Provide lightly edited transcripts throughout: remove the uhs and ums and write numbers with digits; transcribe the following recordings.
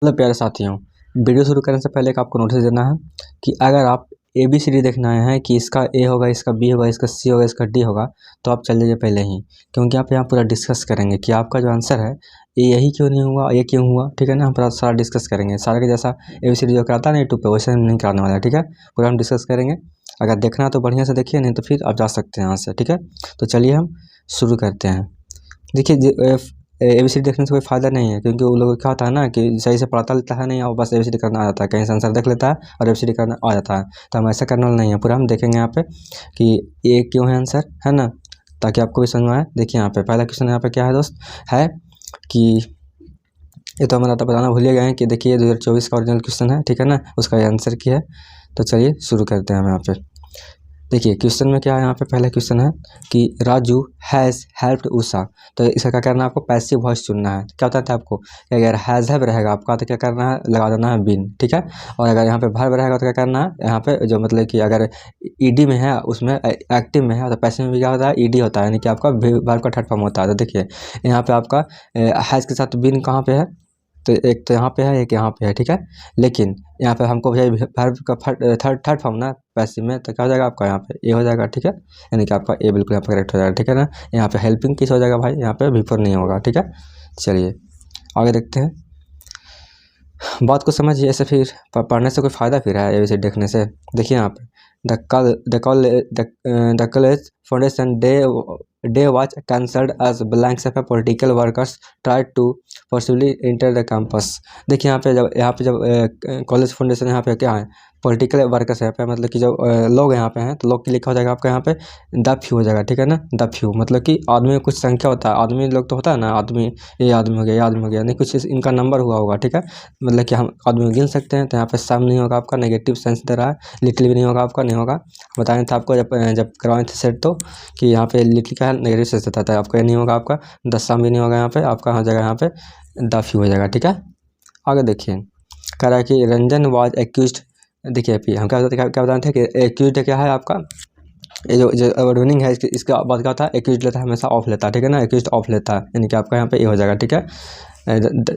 मतलब प्यारे साथियों, वीडियो शुरू करने से पहले एक आपको नोटिस देना है कि अगर आप ABCD देखना है कि इसका A होगा, इसका B होगा, इसका C होगा, इसका D होगा, तो आप चल लीजिए पहले ही, क्योंकि आप यहाँ पूरा डिस्कस करेंगे कि आपका जो आंसर है यही क्यों नहीं हुआ, ये क्यों हुआ। ठीक है ना, हम पूरा सारा डिस्कस करेंगे, सारा के जैसा ABCD जो कराता है ना यूट्यूब पे, वैसे नहीं कराने वाला है। ठीक है, पूरा हम डिस्कस करेंगे। अगर देखना है तो बढ़िया से देखिए, नहीं तो फिर आप जा सकते हैं यहाँ से। ठीक है, तो चलिए हम शुरू करते हैं। देखिए, ABCD देखने से कोई फ़ायदा नहीं है, क्योंकि वो लोग क्या होता है ना कि सही से पढ़ता लिखता है नहीं, और बस ABCD करना आ जाता है, कहीं से आंसर देख लेता है और ABCD करना आ जाता है। तो हम ऐसा करने वाला नहीं है, पूरा हम देखेंगे यहाँ पे कि ये क्यों है आंसर, है ना, ताकि आपको भी समझ में आए। देखिए यहाँ पे पहला क्वेश्चन यहाँ पे क्या है दोस्त, है कि ये तो हमारा तो बताना भूल गए हैं कि देखिए 2024 का ओरिजिनल क्वेश्चन है। ठीक है ना, उसका ये आंसर क्या है। तो चलिए शुरू करते हैं हम यहाँ पे। देखिए क्वेश्चन में क्या है, यहाँ पे पहला क्वेश्चन है कि राजू हैज़ हेल्प्ड उषा। तो इसका क्या करना है, आपको पैसिव वॉइस चुनना है। क्या बताते हैं आपको, अगर हैज़ हैव रहेगा आपका तो क्या करना है, लगा देना है बीन। ठीक है, और अगर यहाँ पे वर्ब रहेगा तो क्या करना है, यहाँ पे जो मतलब कि अगर ईडी में है, उसमें एक्टिव में है, तो पैसिव में भी क्या होता है, ईडी होता है, यानी कि आपका वर्ब का थर्ड फॉर्म होता है। तो देखिए यहाँ पे आपका हैज़ के साथ बीन कहाँ पे है, तो एक तो यहाँ पे है, एक यहाँ पे है। ठीक है, लेकिन यहाँ पे हमको भैया वर्ब का थर्ड फॉर्म ना पैसिव में, तो क्या हो जाएगा आपका यहाँ पे ए हो जाएगा। ठीक है, यानी कि आपका ए बिल्कुल यहाँ पे करेक्ट हो जाएगा। ठीक है ना, यहाँ पे हेल्पिंग किस हो जाएगा भाई, यहाँ पे बिफोर नहीं होगा। ठीक है, चलिए आगे देखते हैं, बात को समझिए। ऐसे फिर पढ़ने से कोई फ़ायदा फिर है ABCD देखने से। देखिए यहाँ पे the college foundation day was cancelled as blank of political workers tried to forcibly enter the campus। देखिए यहाँ पे जब कॉलेज फाउंडेशन यहाँ पे क्या है, पॉलिटिकल वर्कर्स यहाँ पे, मतलब कि जो लोग यहाँ पे हैं, तो लोग की लिखा हो जाएगा आपका यहाँ पे द फ्यू हो जाएगा। ठीक है ना, द फ्यू मतलब कि आदमी में कुछ संख्या होता है, आदमी लोग तो होता है ना, आदमी ये आदमी हो गया, ये आदमी हो गया, नहीं कुछ इनका नंबर हुआ होगा। ठीक है, मतलब कि हम आदमी गिन सकते हैं। तो यहाँ पे सम नहीं होगा आपका, नेगेटिव सेंस दे रहा है, लिटिल भी नहीं होगा आपका, नहीं होगा। बताया था आपको जब करवाए थे सेट, तो कि यहाँ पे लिटिल का है, नेगेटिव सेंस देता था आपका, ये नहीं होगा आपका। द सम भी नहीं होगा यहाँ पे आपका, हो जाएगा यहाँ पे द फ्यू हो जाएगा। ठीक है, आगे देखिए, कह रहा है कि रंजन वाज एक्यूज्ड। देखिए फिर हम क्या बताते थे कि एक्यूज्ड क्या है आपका, ये जो रनिंग है, इसका बाद क्या होता है, एक्यूज्ड लेता है हमेशा ऑफ लेता है। ठीक है ना, एक्यूज्ड ऑफ लेता है, यानी कि आपका यहाँ पे ये हो जाएगा। ठीक है,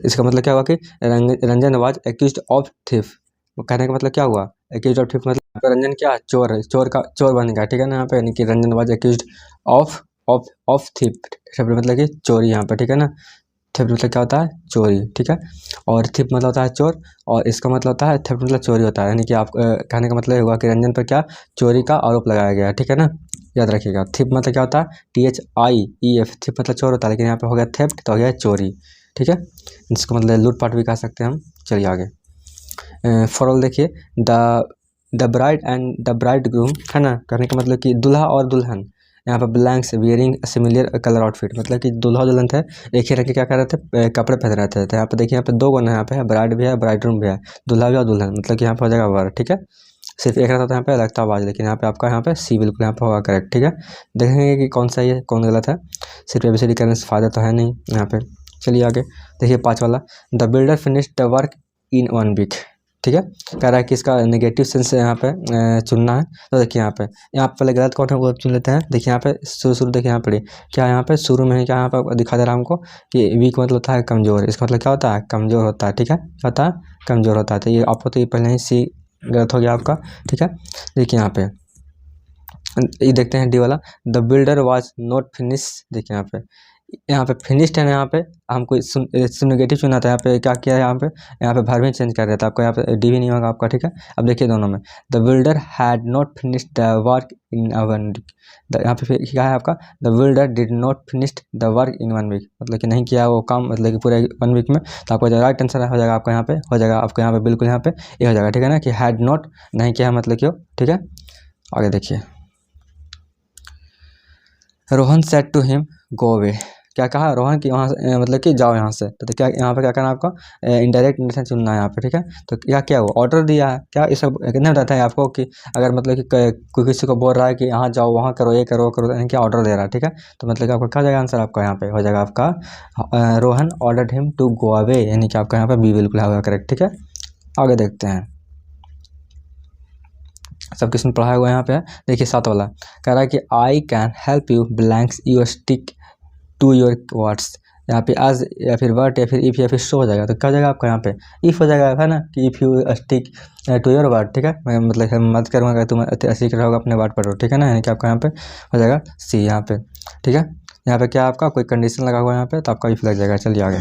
इसका मतलब क्या हुआ कि Ranjan was accused of thief. कहने का मतलब क्या हुआ, एक्यूज्ड ऑफ थिफ मतलब रंजन क्या चोर है, चोर बन गया। ठीक है ना, यहाँ पे यानी कि Ranjan was accused of of of thief मतलब कि चोरी यहाँ पे। ठीक है ना, थेफ्ट मतलब क्या होता है, चोरी। ठीक है, और थिप मतलब होता है चोर, और इसका मतलब होता है थेफ्ट मतलब चोरी होता है, यानी कि आप कहने का मतलब हुआ कि रंजन पर क्या चोरी का आरोप लगाया गया। ठीक है ना, याद रखिएगा। थिप मतलब क्या होता है, THIEF, थिप मतलब चोर होता है, लेकिन यहाँ पे हो गया थेफ्ट, तो हो गया चोरी। ठीक है, जिसको मतलब लूटपाट भी कह सकते हैं हम। चलिए आगे, फॉरल देखिए, the bride and the bride groom, है ना, कहने का मतलब कि दूल्हा और दुल्हन, यहाँ पे blanks wearing similar colour outfit, मतलब कि दूल्हा दुल्हन थे एक ही रंग के क्या कर रहे थे, कपड़े पहन रहे थे। तो यहाँ पे देखिए, यहाँ पे दो गुण है, यहाँ पे है ब्राइड भी है, ब्राइड रूम भी है, दूल्हा भी और दुल्हन, मतलब कि यहाँ पे हो जाएगा वर। ठीक है, सिर्फ एक रहता था यहाँ पे लगता आवाज़, लेकिन यहाँ पे आपका यहाँ पे सी बिल्कुल यहाँ पे होगा करेक्ट। ठीक है, देखेंगे कि कौन सही है कौन गलत है, सिर्फ ABCD करने से फ़ायदा तो है नहीं यहाँ पे। चलिए आगे देखिए, 5 वाला, the builder finish the work in 1 week. ठीक है, कह रहा है कि इसका नेगेटिव सेंस यहाँ पे चुनना है। तो देखिए यहाँ पे पहले गलत कौन है वो चुन लेते हैं। देखिए यहाँ पे शुरू देखिए, यहाँ पे क्या यहाँ पे शुरू में है, क्या यहाँ पे दिखा दे रहा है हमको कि वीक मतलब होता है कमज़ोर, इसका मतलब क्या होता है, कमज़ोर होता है। ठीक है, क्या होता है, कमज़ोर होता है। तो ये आपको तो ये पहले ही सी गलत हो गया आपका। ठीक है, देखिए यहाँ पे ये देखते हैं डी वाला, the builder was not finish. देखिए यहाँ पे फिनिश्ड है ना, यहाँ पे हमको नेगेटिव चुना था, यहाँ पे क्या किया है, यहाँ पे वर्ब चेंज कर दिया था, आपको यहाँ पे डी भी नहीं होगा आपका। ठीक है, अब देखिए दोनों में, the builder had not finished the work in a 1 week. यहाँ पे क्या है आपका, the builder did not finished the work in 1 week, मतलब कि नहीं किया वो काम, मतलब कि पूरे 1 वीक में। तो आपको राइट आंसर हो जाएगा आपका, यहाँ पे हो जाएगा आपको, यहाँ पे बिल्कुल यहाँ पे ये हो जाएगा। ठीक है ना, कि हैड नॉट नहीं किया मतलब क्यों। ठीक है, आगे देखिए, Rohan said to him go away. क्या कहा रोहन कि वहाँ से मतलब कि जाओ यहाँ से। तो क्या यहाँ पे क्या करना है आपको, इनडायरेक्ट इंडेक्शन चुनना है यहाँ पे। ठीक है, तो क्या हुआ, ऑर्डर दिया है क्या, ये सब नहीं बताता है आपको कि अगर मतलब कि कोई किसी को बोल रहा है कि यहाँ जाओ वहाँ करो ये करो करो, यानी क्या ऑर्डर दे रहा है। ठीक है, तो मतलब कि आपका क्या जाएगा आंसर, आपका यहाँ पे हो जाएगा आपका Rohan ordered him to go away, यानी कि आपका यहाँ पे बी बिल्कुल होगा करेक्ट। ठीक है, आगे देखते हैं, सब क्वेश्चन पढ़ाया हुआ यहाँ पे है। देखिए 7 वाला, कह रहा है कि I can help you blanks you stick to your words. यहाँ पे आज या फिर वर्ट या फिर इफ़ या फिर शो हो जाएगा, तो क्या हो जाएगा आपका यहाँ पे इफ़ हो जाएगा, है ना, कि if you stick to your word, ठीक है, मैं मतलब मत करूँगा, तुम स्टिक रहोगे अपने वर्ड पर, ठीक है ना, यानी कि आपका यहाँ पे हो जाएगा सी यहाँ पे, ठीक है। यहाँ पे क्या आपका कोई कंडीशन लगा हुआ है यहाँ पे, तो आपका इफ लग जाएगा। चलिए आगे,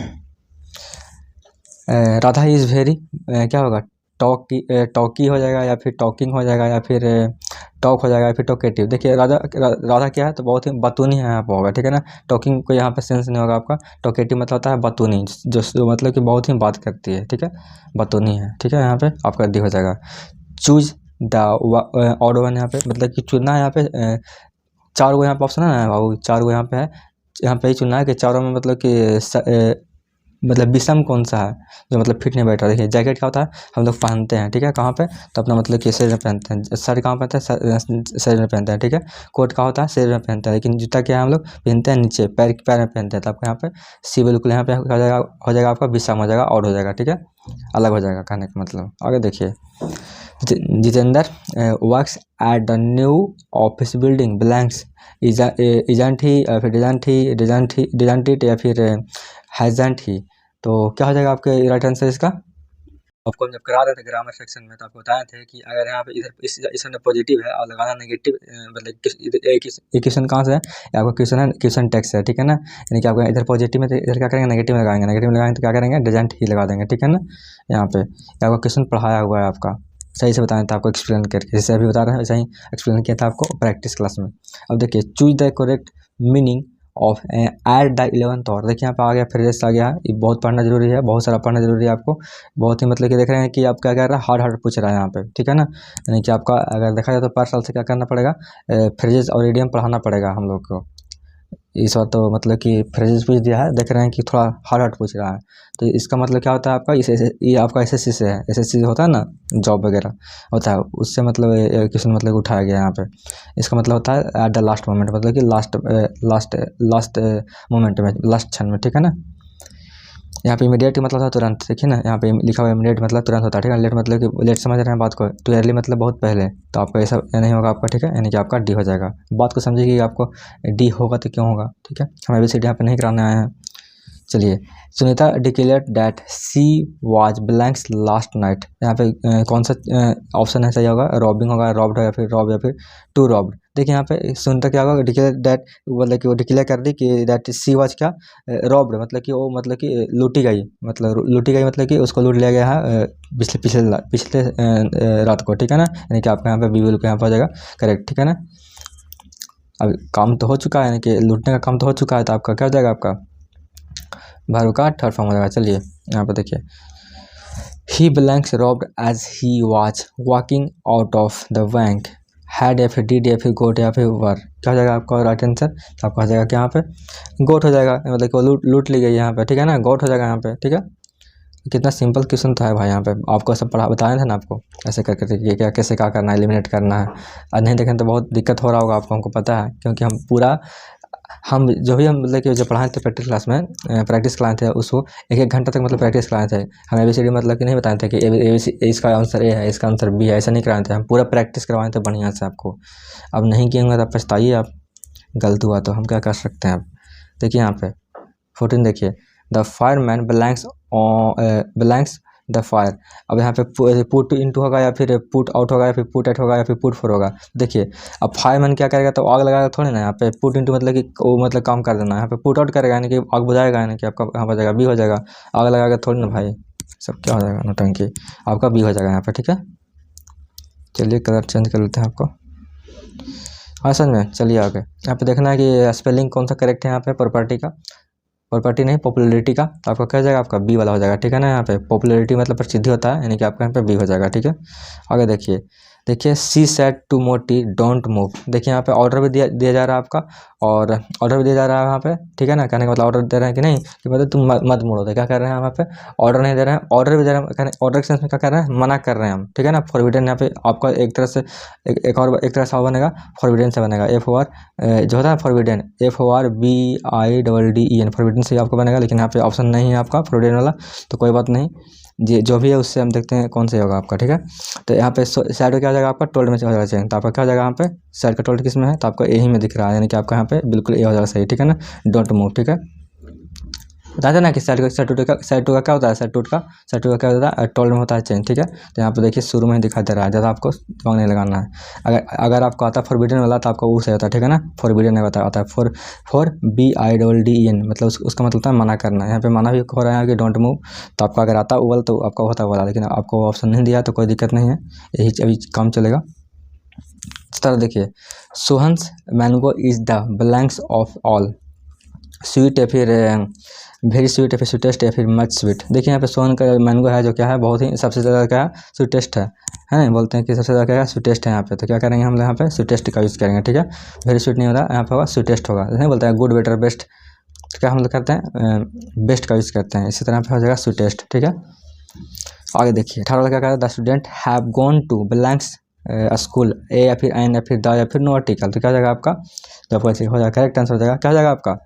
राधा इज़ वेरी क्या होगा, टॉकी हो जाएगा या फिर टॉकिंग हो जाएगा या फिर टॉक हो जाएगा या फिर टॉकेटिव। देखिए राधा क्या है, तो बहुत ही बतूनी है यहाँ पर होगा, ठीक है ना। टॉकिंग को यहाँ पे सेंस नहीं होगा आपका। टॉकेटिव मतलब होता है बतूनी, जो मतलब कि बहुत ही बात करती है, ठीक है, बतूनी है, ठीक है। यहाँ पे आपका डी हो जाएगा। चूज द ऑड वन, यहाँ पे मतलब कि चुनना है, यहाँ पे 4 गो यहाँ पे ऑप्शन है ना बाबू, 4 गो यहाँ पे है, यहाँ पे ही चुनना है कि चारों में मतलब कि मतलब विषम कौन सा है जो मतलब फिट नहीं बैठ रहा। देखिए जैकेट क्या होता है, हम लोग पहनते हैं, ठीक है, कहाँ पे, तो अपना मतलब कि शरीर में पहनते हैं। शर्ट कहाँ पहनते हैं, शरीर में पहनते हैं, ठीक है। कोट का होता है शरीर में पहनते हैं, लेकिन जूता क्या है हम लोग पहनते हैं नीचे, पैर में पहनते हैं। तो आपको यहाँ पे सी बिल्कुल यहाँ पे हो जाएगा आपका विषम हो जाएगा, और हो जाएगा, ठीक है, अलग हो जाएगा कहने का मतलब। आगे देखिए, Jitendra works at the new office building blanks, इजेंट ही या फिर डिजेंट इट या फिर हैजेंट ही। तो क्या हो जाएगा आपके राइट आंसर इसका। आपको हम जब करा रहे थे ग्रामर सेक्शन में, तो आपको बताए थे कि अगर यहाँ पे इधर इसमें पॉजिटिव है और लगाना नेगेटिव, मतलब ये क्वेश्चन कहाँ से है, आपका क्वेश्चन है क्वेश्चन टेक्स्ट है, ठीक है ना। यानी कि आपको इधर पॉजिटिव में, तो इधर क्या करेंगे, नेगेटिव लगाएंगे, नेगेटिव लगाएंगे तो क्या करेंगे, डिजेंट ही लगा देंगे, ठीक है ना। यहाँ पे आपका क्वेश्चन पढ़ाया हुआ है आपका, सही से बताया था आपको एक्सप्लेन करके, जैसे अभी बता रहे हैं वैसे ही एक्सप्लेन किया था आपको प्रैक्टिस क्लास में। अब देखिए, choose the correct meaning of at the 11th और। देखिए यहाँ पे आ गया, फ्रेजेस आ गया, ये बहुत पढ़ना जरूरी है, बहुत सारा पढ़ना जरूरी है आपको, बहुत ही मतलब कि देख रहे हैं कि आप क्या कर रहा है, हार्ड पूछ रहा है यहाँ पे, ठीक है ना। यानी कि आपका अगर देखा जाए तो पर साल से क्या करना पड़ेगा, फ्रेजेस और इडियम पढ़ाना पड़ेगा हम लोग को। इस बार तो मतलब कि फ्रेजेस पूछ दिया है, देख रहे हैं कि थोड़ा हार्ड पूछ रहा है, तो इसका मतलब क्या होता है आपका, ये आपका एसएससी से है, एसएससी होता है ना, जॉब वगैरह होता है, उससे मतलब क्वेश्चन मतलब उठाया गया यहाँ पे। इसका मतलब होता है एट द लास्ट मोमेंट, मतलब कि लास्ट मोमेंट में, लास्ट क्षण में, ठीक है ना। यहाँ पे इमीडिएट मतलब था तुरंत, देखिए ना, यहाँ पे लिखा हुआ है इमीडिएट मतलब तुरंत होता है, ठीक है। लेट मतलब कि लेट समझ रहे हैं बात को, तो अर्ली मतलब बहुत पहले, तो आपका ऐसा नहीं होगा आपका, ठीक है, यानी कि आपका डी हो जाएगा। बात को समझिए कि आपको डी होगा तो क्यों होगा, ठीक है, हम एबीसीडी यहाँ पे नहीं कराने आए हैं। चलिए, Sunita declared that she was blanks last night. यहाँ पे कौन सा ऑप्शन है सही होगा, रॉबिंग होगा, रॉब्ड या फिर टू रॉब्ड। देखिए यहाँ पे सुनीता क्या होगा, डिक्लेयर दैट, मतलब कि वो डिक्लेयर कर दी कि दैट सी वाज क्या, रॉब्ड, मतलब कि वो मतलब कि लूटी गई, मतलब कि उसको लूट लिया गया है पिछले रात को, ठीक है ना। यानी कि आपका यहाँ पे बी बिल्कुल यहाँ पर हो जाएगा करेक्ट, ठीक है ना। अब काम तो हो चुका है, यानी कि लूटने का काम तो हो चुका है, तो आपका क्या हो जाएगा, आपका भारू का थर्ड फॉर्म हो जाएगा। चलिए यहाँ पे देखिए, he blanks robbed as he was walking out of the bank, had या फिर डिड या फिर गोट या फिर वर। क्या हो जाएगा आपका राइट आंसर, तो आपका हो जाएगा क्या यहाँ पे, गोट हो जाएगा, मतलब कि वो लूट ली गई यहाँ पे, ठीक है ना, गोट हो जाएगा यहाँ पे, ठीक है। कितना सिंपल क्वेश्चन था भाई, यहाँ पे आपको सब बताया था ना आपको, ऐसे करके देखिए क्या कैसे क्या करना है, एलिमिनेट करना है। और नहीं देखें तो बहुत दिक्कत हो रहा होगा आपको, हमको पता है, क्योंकि हम जो भी हम मतलब कि जो पढ़ाए थे प्रैक्टिस क्लास में, प्रैक्टिस कराए थे उसको 1 घंटा तक मतलब प्रैक्टिस कराए थे। हम एबीसीडी मतलब कि नहीं बताए थे कि इसका आंसर ए है, इसका आंसर बी है, ऐसा नहीं कराए थे, हम पूरा प्रैक्टिस करवाए थे बढ़िया से आपको। अब नहीं किए होंगे तो पछताइए आप, गलत हुआ तो हम क्या कर सकते हैं। अब देखिए यहाँ पे 14 देखिए, the fireman blanks the fire. अब यहाँ पे पुट इनटू होगा या फिर पुट आउट होगा या फिर पुट एट होगा या फिर पुट फोर होगा। देखिए अब फायरमैन क्या करेगा, तो आग लगाएगा थोड़ी ना, यहाँ पे पुट इनटू मतलब कि वो मतलब काम कर देना, यहाँ पे पुट आउट करेगा यानी कि आग बुझाएगा, यानी कि आपका यहाँ पर जाएगा बी हो जाएगा। आग लगाएगा थोड़ी ना भाई, सब क्या हो जाएगा नौटंकी, आपका बी हो जाएगा यहाँ पे, ठीक है। चलिए कलर चेंज कर लेते हैं आपको, हाँ समझ में। चलिए आगे यहाँ पे देखना है कि स्पेलिंग कौन सा करेक्ट है, यहाँ पे प्रॉपर्टी का, प्रॉपर्टी नहीं पॉपुलैरिटी का, तो आपका क्या हो जाएगा, आपका बी वाला हो जाएगा, ठीक है ना। यहाँ पे पॉपुलैरिटी मतलब प्रसिद्धि होता है, यानी कि आपका यहाँ पे बी हो जाएगा, ठीक है। आगे देखिए सी सेड टू मोटी डोंट मूव। देखिए यहाँ पे ऑर्डर भी दिया जा रहा है आपका, और ऑर्डर भी दिया जा रहा है यहाँ पे, ठीक है ना। कहने का मतलब ऑर्डर दे रहे हैं कि नहीं, कि मतलब तुम मत मुड़ो, तो क्या कर रहे हैं यहाँ पे, ऑर्डर नहीं दे रहे हैं, ऑर्डर भी दे रहे हैं, ऑर्डर के सेंस में क्या कर रहे हैं, मना कर रहे हैं हम, ठीक है ना। फॉरबिडन यहाँ पे आपका एक तरह से एक तरह से बनेगा, फॉरबिडन से बनेगा, FOR जो होता है फॉरबिडन, FORBIDDEN, फॉरबिडन से आपको बनेगा, लेकिन यहाँ पे ऑप्शन नहीं है आपका फॉरबिडन वाला, तो कोई बात नहीं, जो भी है उससे हम देखते हैं कौन सा होगा आपका, ठीक है। तो यहाँ पे साइड क्या हो जाएगा, आपका टोल्ड में हो जाएगा चाहिए, तो आपका क्या हो जाएगा यहाँ पे, साइड का टोल्ड किस में है, तो आपका यही में दिख रहा है, यानी कि आपका यहाँ पे बिल्कुल ए हो जाएगा सही, ठीक है ना, डोंट मूव, ठीक है। बताते ना कि सेट टू का क्या होता है, सेट टू का क्या होता है, टोल में होता है चेंज, ठीक है। तो यहाँ पे देखिए शुरू में ही दिखा दे रहा है, ज़्यादा आपको दिमाग नहीं लगाना है। अगर आपको आता है फॉरबिडन वाला तो आपको वो सही होता है, ठीक है ना। फॉरबिडन नहीं आता है, फॉर BIDDEN, मतलब उसका मतलब होता है मना करना। यहाँ पे मना भी हो रहा है कि डोंट मूव, तो आपका अगर आता ओवल तो आपका होता वाला, लेकिन आपको ऑप्शन नहीं दिया तो कोई दिक्कत नहीं है, यही अभी काम चलेगा। इस तरह देखिए, Sohan's mango is the blanks of all, sweet या फिर वेरी स्वीट या फिर स्वीटेस्ट या फिर मच स्वीट। देखिए यहाँ पे सोहन का मैंगो है जो क्या है, बहुत ही सबसे ज़्यादा क्या है, स्वीटेस्ट है बोलते हैं कि सबसे ज़्यादा क्या है, स्वीटेस्ट है यहाँ पे। तो क्या करेंगे हम यहाँ पे स्वीटेस्ट का यूज़ करेंगे, ठीक है। वेरी स्वीट नहीं होता, यहाँ पे होगा स्वीटेस्ट होगा, नहीं बोलते हैं गुड बेटर बेस्ट, तो क्या हम लोग करते हैं बेस्ट का यूज़ करते हैं। इसी तरह पे हो जाएगा स्वीटेस्ट, ठीक है। आगे देखिए 18 क्या कहता है, the student have gone to blanks school, a या फिर एन या फिर द या फिर नो आर्टिकल। तो क्या हो जाएगा आपका, तो आपको ऐसे हो जाएगा, करेक्ट आंसर हो जाएगा, क्या हो जाएगा आपका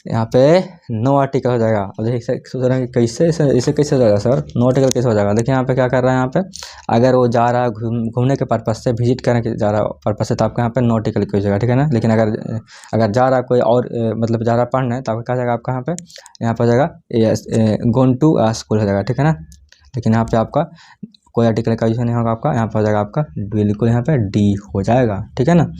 यहाँ पे नो आर्टिकल हो जाएगा। और देखिए सोच रहे हैं कि कैसे इसे कैसे हो जाएगा सर, नो आर्टिकल कैसे हो जाएगा। देखिए यहाँ पे क्या कर रहा है, यहाँ पे अगर वो जा रहा है घूमने के पर्पज से, विजिट करने के जा रहा है पर्पज से, तो आपका यहाँ पे नो आर्टिकल की हो जाएगा, ठीक है ना। लेकिन अगर जा रहा है कोई और मतलब जा रहा है पढ़ने, तो आपका क्या हो जाएगा आपका यहाँ पे हो जाएगा गोन टू स्कूल हो जाएगा, ठीक है ना। लेकिन यहाँ पे आपका कोई आर्टिकल का यूज नहीं होगा आपका, यहाँ पे हो जाएगा आपका बिल्कुल यहाँ पे डी हो जाएगा, ठीक है ना।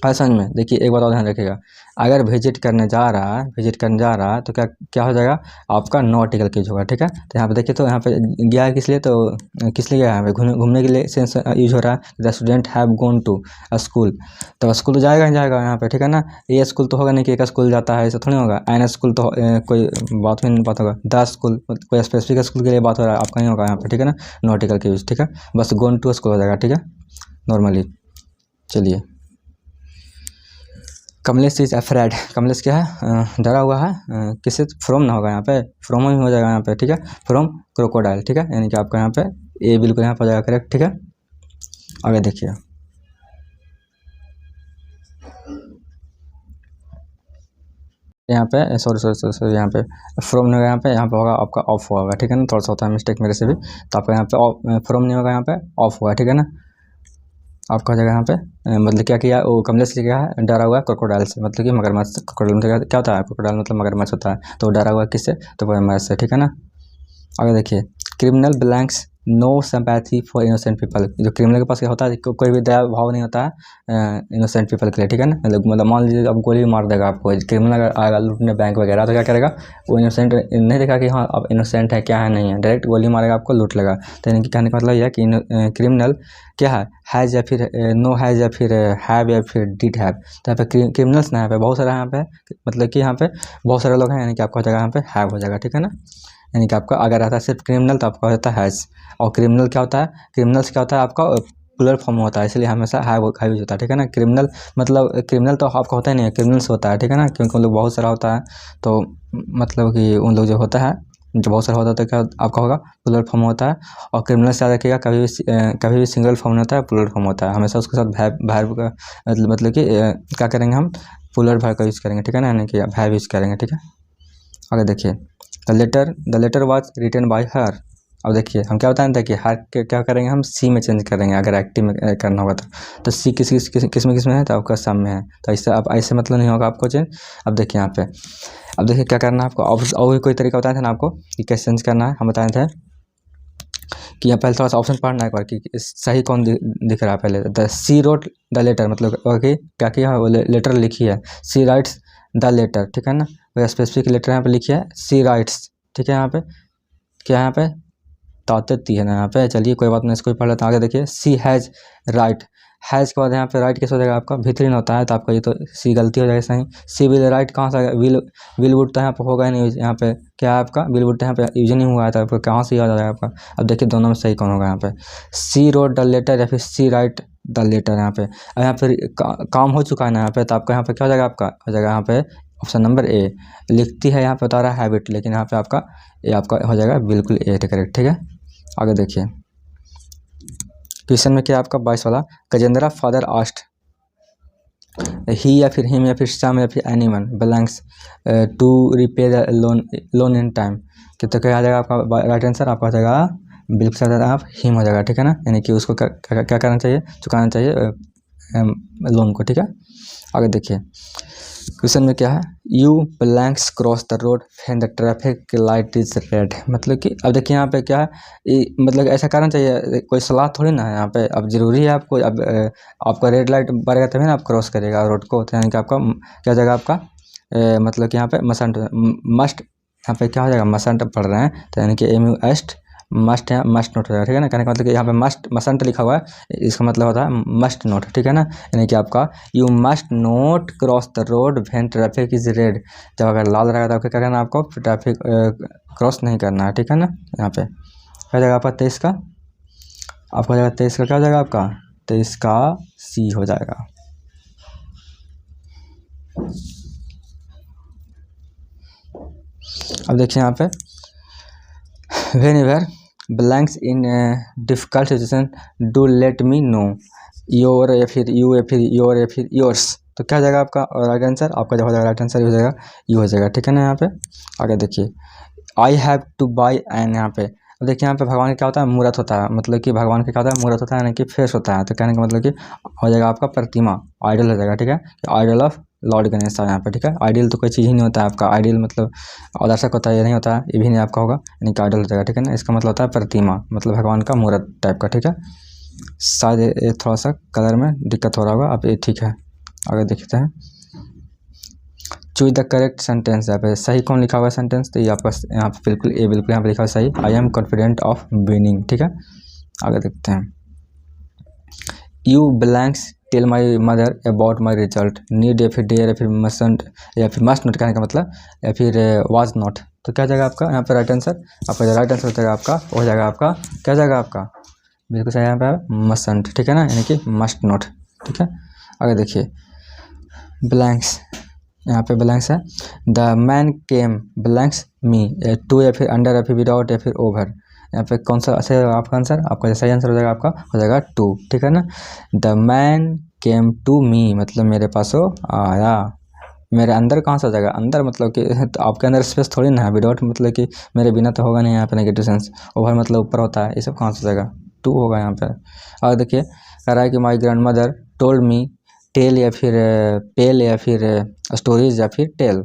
समझ में, देखिए एक बात और ध्यान रखिएगा, अगर विजिट करने जा रहा है तो क्या क्या हो जाएगा आपका नो आर्टिकल की यूज होगा, ठीक है। तो यहाँ पे देखिए, तो यहाँ पे गया है किस लिए, तो किस लिए गया है, यहाँ पे घूमने के लिए सेंस यूज हो रहा है, the student have gone to school, तो स्कूल तो जाएगा ही जाएगा यहाँ पे, ठीक है ना। ये स्कूल तो होगा नहीं कि एक स्कूल जाता है, ऐसा थोड़ी होगा। एन स्कूल तो कोई बात ही नहीं, बात होगा द स्कूल, कोई स्पेसिफिक स्कूल के लिए बात हो रहा है, आपका नहीं होगा यहाँ पे, ठीक है ना। नो आर्टिकल की यूज, ठीक है, बस गॉन टू स्कूल हो जाएगा, ठीक है नॉर्मली। चलिए, कमलेश इज अफ्रेड, कमलेश क्या है, डरा हुआ है, किससे, फ्रॉम ना होगा यहाँ पे, फ्रॉम ही हो जाएगा यहाँ पे, ठीक है, फ्रॉम क्रोकोडाइल, ठीक है, यानी कि आपका यहाँ पे ए बिल्कुल यहाँ पर हो जाएगा करेक्ट, ठीक है। आगे देखिए, यहाँ पे सॉरी यहाँ पे फ्रॉम नहीं होगा, यहाँ पे होगा आपका ऑफ होगा, ठीक है ना। थोड़ा सा होता है मिस्टेक मेरे से भी, तो आपका यहाँ पे फ्रॉम नहीं होगा, यहाँ पे ऑफ होगा, ठीक है ना। आपका हो जाएगा यहाँ पे मतलब क्या किया वो कमलेश से, क्या है डरा हुआ क्रोकोडाइल से, मतलब कि मगरमच्छ से। क्रोकोडाइल मतलब क्या होता है, क्रोकोडाइल मतलब मगरमच्छ होता है, तो डरा हुआ किससे, तो मगरमच्छ से, ठीक है ना। आगे देखिए, criminal blanks no sympathy for innocent people, जो क्रिमिनल के पास क्या होता है, कोई भी दया भाव नहीं होता है इनोसेंट पीपल के लिए, ठीक है ना। मतलब मान लीजिए अब गोली मार देगा आपको क्रिमिनल, अगर आएगा लूटने बैंक वगैरह, तो क्या करेगा वो, इनोसेंट नहीं देखा कि हाँ अब इनोसेंट है क्या है नहीं है, डायरेक्ट गोली मारेगा आपको, लूट लेगा। तो इनकी कहने का मतलब यह है कि क्रिमिनल क्या है, हैज़ या फिर नो हैज़ या फिर हैव या फिर डिड हैव। तो यहाँ पे क्रिमिनल्स ना, यहाँ पे बहुत सारा, यहाँ पे मतलब कि यहाँ पे बहुत सारे लोग हैं, यानी कि आपका हो जाएगा यहाँ पे हैव हो जाएगा, ठीक है ना। यानी कि आपका अगर रहता है सिर्फ क्रिमिनल तो आपका होता है हैज़, और क्रिमिनल क्या होता है, क्रिमिनल्स क्या होता है आपका प्लुरल फॉर्म होता है, इसलिए हमेशा हैव यूज होता है, ठीक है ना। क्रिमिनल मतलब क्रिमिनल तो आपका होता ही नहीं है, क्रिमिनल्स होता है, ठीक है ना, क्योंकि उन लोग बहुत सारा होता है, तो मतलब कि उन लोग जो होता है, जो बहुत सारा होता है, तो क्या आपका होगा प्लुरल फॉर्म होता है। और क्रिमिनल से याद रखिएगा, कभी भी सिंगल फॉर्म नहीं होता है, प्लुरल फॉर्म होता है हमेशा, उसके साथ वर्ब का मतलब कि क्या करेंगे हम, प्लुरल वर्ब का यूज़ करेंगे, ठीक है ना, यानी कि वर्ब यूज़ करेंगे, ठीक है। आगे देखिए, the letter was written by her. अब देखिए हम क्या बताएं थे कि हर क्या करेंगे हम, सी में चेंज करेंगे, अगर एक्टिव में करना होगा तो सी किस में है, तो आपका सम में है, तो ऐसे अब ऐसे मतलब नहीं होगा आपको चेंज। अब देखिए यहाँ पे, अब देखिए क्या करना है आपको, और भी कोई तरीका बताया था ना आपको कि कैसे चेंज करना है, हम बताए थे कि यहाँ पहले थोड़ा सा ऑप्शन पढ़ना है एक बार कि सही कौन दिख रहा है। पहले the she wrote the letter, मतलब ओके क्या किया है, वो लेटर लिखी है, सी राइट्स द लेटर, ठीक है ना। वह स्पेसिफिक लेटर यहाँ पे लिखी है, सी राइट्स, ठीक है। यहाँ पे क्या, यहाँ पे ताती है ना यहाँ पे, चलिए कोई बात नहीं, इसको भी पढ़ लेते हैं। आगे देखिए, सी हैज़ राइट, हैज़ के बाद यहाँ पे राइट कैसे हो जाएगा आपका, भीतरीन होता है, तो आपका ये तो सी गलती हो जाएगा सही। सी विल राइट कहाँ से आएगा, विल वुड तो यहाँ पे होगा ही नहीं, यहाँ पे क्या है आपका विल वुड, यहाँ पे यूज नहीं हुआ है, तो आपको कहाँ से याद आ जाएगा आपका। अब देखिए दोनों में सही कौन होगा, यहाँ पे सी रोट द लेटर या फिर सी राइट द लेटर। यहाँ पे अब यहाँ पे काम हो चुका है ना यहाँ पे, तो आपका यहाँ पे क्या हो जाएगा, आपका हो जाएगा यहाँ पे ऑप्शन नंबर ए, लिखती है यहाँ पे बता रहा है हैबिट, लेकिन यहाँ पे आपका ये आपका हो जाएगा बिल्कुल ए करेक्ट, ठीक है। आगे देखिए, क्वेश्चन में क्या आपका 22 वाला, गजेंद्रा फादर आस्ट ही या फिर हिम या फिर सम या फिर anyone blanks to repay the loan in time, तो क्या आ जाएगा आपका राइट आंसर, आपका हो जाएगा बिल्कुल सही, आप हिम हो जाएगा, ठीक है ना, यानी कि उसको क्या करना चाहिए, चुकाना चाहिए लोन को, ठीक है। आगे देखिए, क्वेश्चन में क्या है, you blanks cross the road when the traffic light is red. मतलब कि अब देखिए यहाँ पे क्या है, मतलब ऐसा कारण चाहिए, कोई सलाह थोड़ी ना है यहाँ पे। अब जरूरी है आपको, अब आपका रेड लाइट बढ़ेगा तभी ना आप क्रॉस करेगा रोड को, तो यानी कि आपका क्या जाएगा आपका मतलब कि यहाँ पे मसंट मस्ट, यहाँ पे क्या हो जाएगा, मसंट पढ़ रहे हैं तो यानी कि एम यू एस्ट मस्ट है, मस्ट नोट हो जाएगा, ठीक है ना। कहने का मतलब कि यहाँ पे मस्ट मसंट लिखा हुआ है, इसका मतलब होता है मस्ट नोट, ठीक है ना। यानी कि आपका you must note cross the road when traffic is red. जब अगर लाल रहेगा तो आपको क्या करना है, आपको ट्रैफिक क्रॉस नहीं करना है, ठीक है ना। यहाँ पे क्या जाएगा आपका 23 का, आपका हो जाएगा 23 का, क्या हो जाएगा आपका 23 का सी हो जाएगा। अब देखिए यहाँ पे, whenever blanks in a difficult situation do let me know, your या फिर यू या फिर योर या फिर योर्स, तो क्या हो जाएगा आपका राइट आंसर, आपका जो हो जाएगा राइट आंसर हो जाएगा यू हो जाएगा, ठीक है ना। यहाँ पे आगे देखिए, I have to buy an, यहाँ पे अब देखिए यहाँ पे भगवान का क्या होता है, मूर्त होता है, मतलब कि भगवान का क्या होता है, मूर्त होता है यानी कि फेस होता है, तो कहने का मतलब कि हो जाएगा आपका प्रतिमा, आइडल हो जाएगा, ठीक है। आइडल ऑफ लॉर्ड गणेश यहाँ पे, ठीक है। आइडियल तो कोई चीज़ ही नहीं होता है आपका, आइडियल मतलब आदर्शक होता है, ये नहीं होता है, ये भी नहीं आपका होगा, यानी कि आइडल हो जाएगा, ठीक है ना। इसका मतलब होता है प्रतिमा, मतलब भगवान का मूर्त टाइप का, ठीक है। शायद ये थोड़ा सा कलर में दिक्कत हो रहा होगा, अब ये ठीक है। आगे देखते हैं, चूज द करेक्ट सेंटेंस, यहाँ पे सही कौन लिखा हुआ है सेंटेंस, तो ये आपका यहाँ पे बिल्कुल यहाँ पे लिखा हुआ है सही, I am confident of winning, ठीक है। आगे देखते हैं, you blanks tell my mother about my result, need या फिर डेयर या फिर मस्ट या फिर मस्ट नॉट, कहने का मतलब या फिर वाज नॉट, तो क्या जाएगा आपका यहाँ पे राइट आंसर, आपका राइट आंसर हो जाएगा आपका, हो जाएगा आपका क्या जाएगा आपका बिल्कुल सही यहाँ पे मसंट, ठीक है ना, यानी कि मस्ट नॉट, ठीक है। आगे देखिए, ब्लैंक्स, यहाँ पे ब्लैंक्स है, the man came blanks me, to या फिर अंडर या फिर विदाउट या फिर ओवर, यहाँ पे कौन सा सही होगा आपका आंसर, आपका सही आंसर हो जाएगा आपका हो जाएगा टू, ठीक है ना। The man came to me, मतलब मेरे पास वो आया, मेरे अंदर कहाँ से हो जाएगा, अंदर मतलब कि तो आपके अंदर स्पेस थोड़ी ना है, विदाउट मतलब कि मेरे बिना तो होगा नहीं यहाँ पे नेगेटिव सेंस, ओवर मतलब ऊपर होता है, ये सब कहाँ से हो जाएगा, टू होगा यहाँ पे। और देखिए कह रहा है कि my grandmother told me tell या फिर पेल या फिर स्टोरीज या फिर टेल,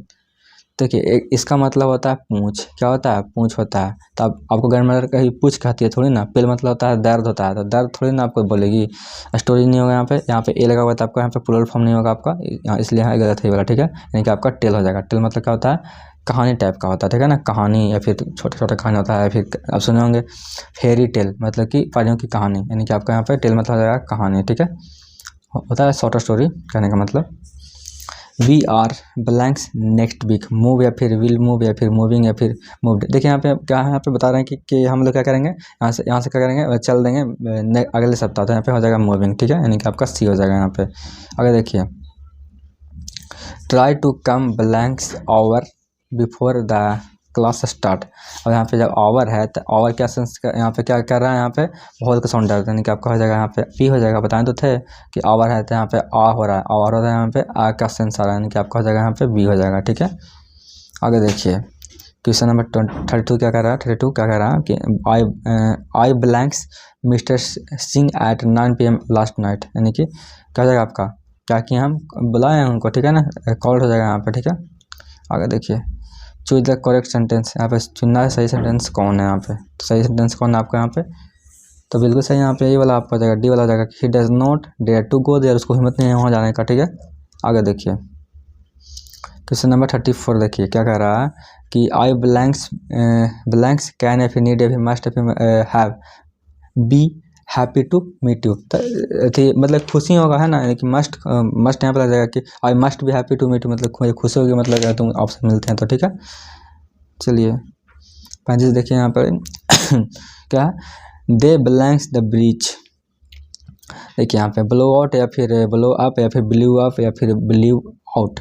देखिए इसका मतलब होता है पूंछ, क्या होता है पूंछ होता है, तो आपको ग्रैंड मदर कहीं पूछ कहती है थोड़ी ना, पेल मतलब होता है दर्द होता है, तो दर्द थोड़ी ना आपको बोलेगी, स्टोरी नहीं होगा यहाँ पे ए लगा हुआ, तो आपका यहाँ पे प्लूरल फॉर्म नहीं होगा आपका यहाँ, इसलिए यहाँ गलत है वाला, ठीक है। यानी कि आपका टेल हो जाएगा, टेल मतलब क्या होता है कहानी टाइप का होता है, ठीक है ना, कहानी या फिर छोटे छोटे कहानी होता है, या फिर आप सुने होंगे फेरी टेल मतलब कि परियों की कहानी, यानी कि आपका यहाँ पे टेल मतलब हो जाएगा कहानी, ठीक है, होता है शॉर्ट स्टोरी कहने का मतलब। We are blanks next week, move या फिर विल मूव या फिर मूविंग या फिर मूव्ड, देखिए यहाँ पे क्या है, यहाँ पे बता रहे हैं कि हम लोग क्या करेंगे, यहाँ से क्या करेंगे, चल देंगे अगले सप्ताह, तो यहाँ पे हो जाएगा मूविंग, ठीक है, यानी कि आपका सी हो जाएगा यहाँ पे। आगे देखिए, try to come blanks hour before the class start, और यहाँ पे जब आवर है तो आवर क्या सेंस का, यहाँ पे क्या कर रहा है, यहाँ पे बहुत का साउंड यानी कि आपका हो जाएगा यहाँ पे पी हो जाएगा, बताएं तो थे कि आवर है तो यहाँ पे आ हो रहा है, आवर हो रहा है यहाँ पे आ का सेंस आ रहा है, यानी कि आपका हो जाएगा यहाँ पे बी हो जाएगा, ठीक है। आगे देखिए, क्वेश्चन नंबर 32 क्या कर रहा है, 32 क्या कर रहा है कि I blanks mister Singh at 9 PM last night, यानी कि क्या हो जाएगा आपका, क्या कि हम बुलाए हैं उनको, ठीक है ना, कॉल्ड हो जाएगा यहाँ पे, ठीक है। आगे देखिए, चूज द करेक्ट सेंटेंस, यहाँ पे चुनना है सही सेंटेंस कौन है, यहाँ पे तो सही सेंटेंस कौन है आपका यहाँ पे, तो बिल्कुल सही यहाँ पे ये वाला आपका हो जाएगा, डी वाला हो जाएगा, he does not dare to go there, उसको हिम्मत नहीं है वहाँ जाने का, ठीक है। आगे देखिए, क्वेश्चन नंबर 34 देखिए क्या कह रहा है कि आई ब्लैंक्स कैन या फिर नीड या फिर मस्ट या फिर have be happy to meet you, मतलब खुशी होगा है ना, यानी कि मस्ट यहाँ पर लग जाएगा कि I must be happy to meet you, मतलब मुझे खुशी होगी, मतलब अगर तुम आपसे मिलते हैं तो, ठीक है। चलिए 35 देखिए यहाँ पर क्या है, दे ब्लैंक्स द ब्रीच, देखिए यहाँ पे ब्लो आउट या फिर ब्लो अप या फिर ब्ल्यू अप या फिर ब्ल्यू आउट,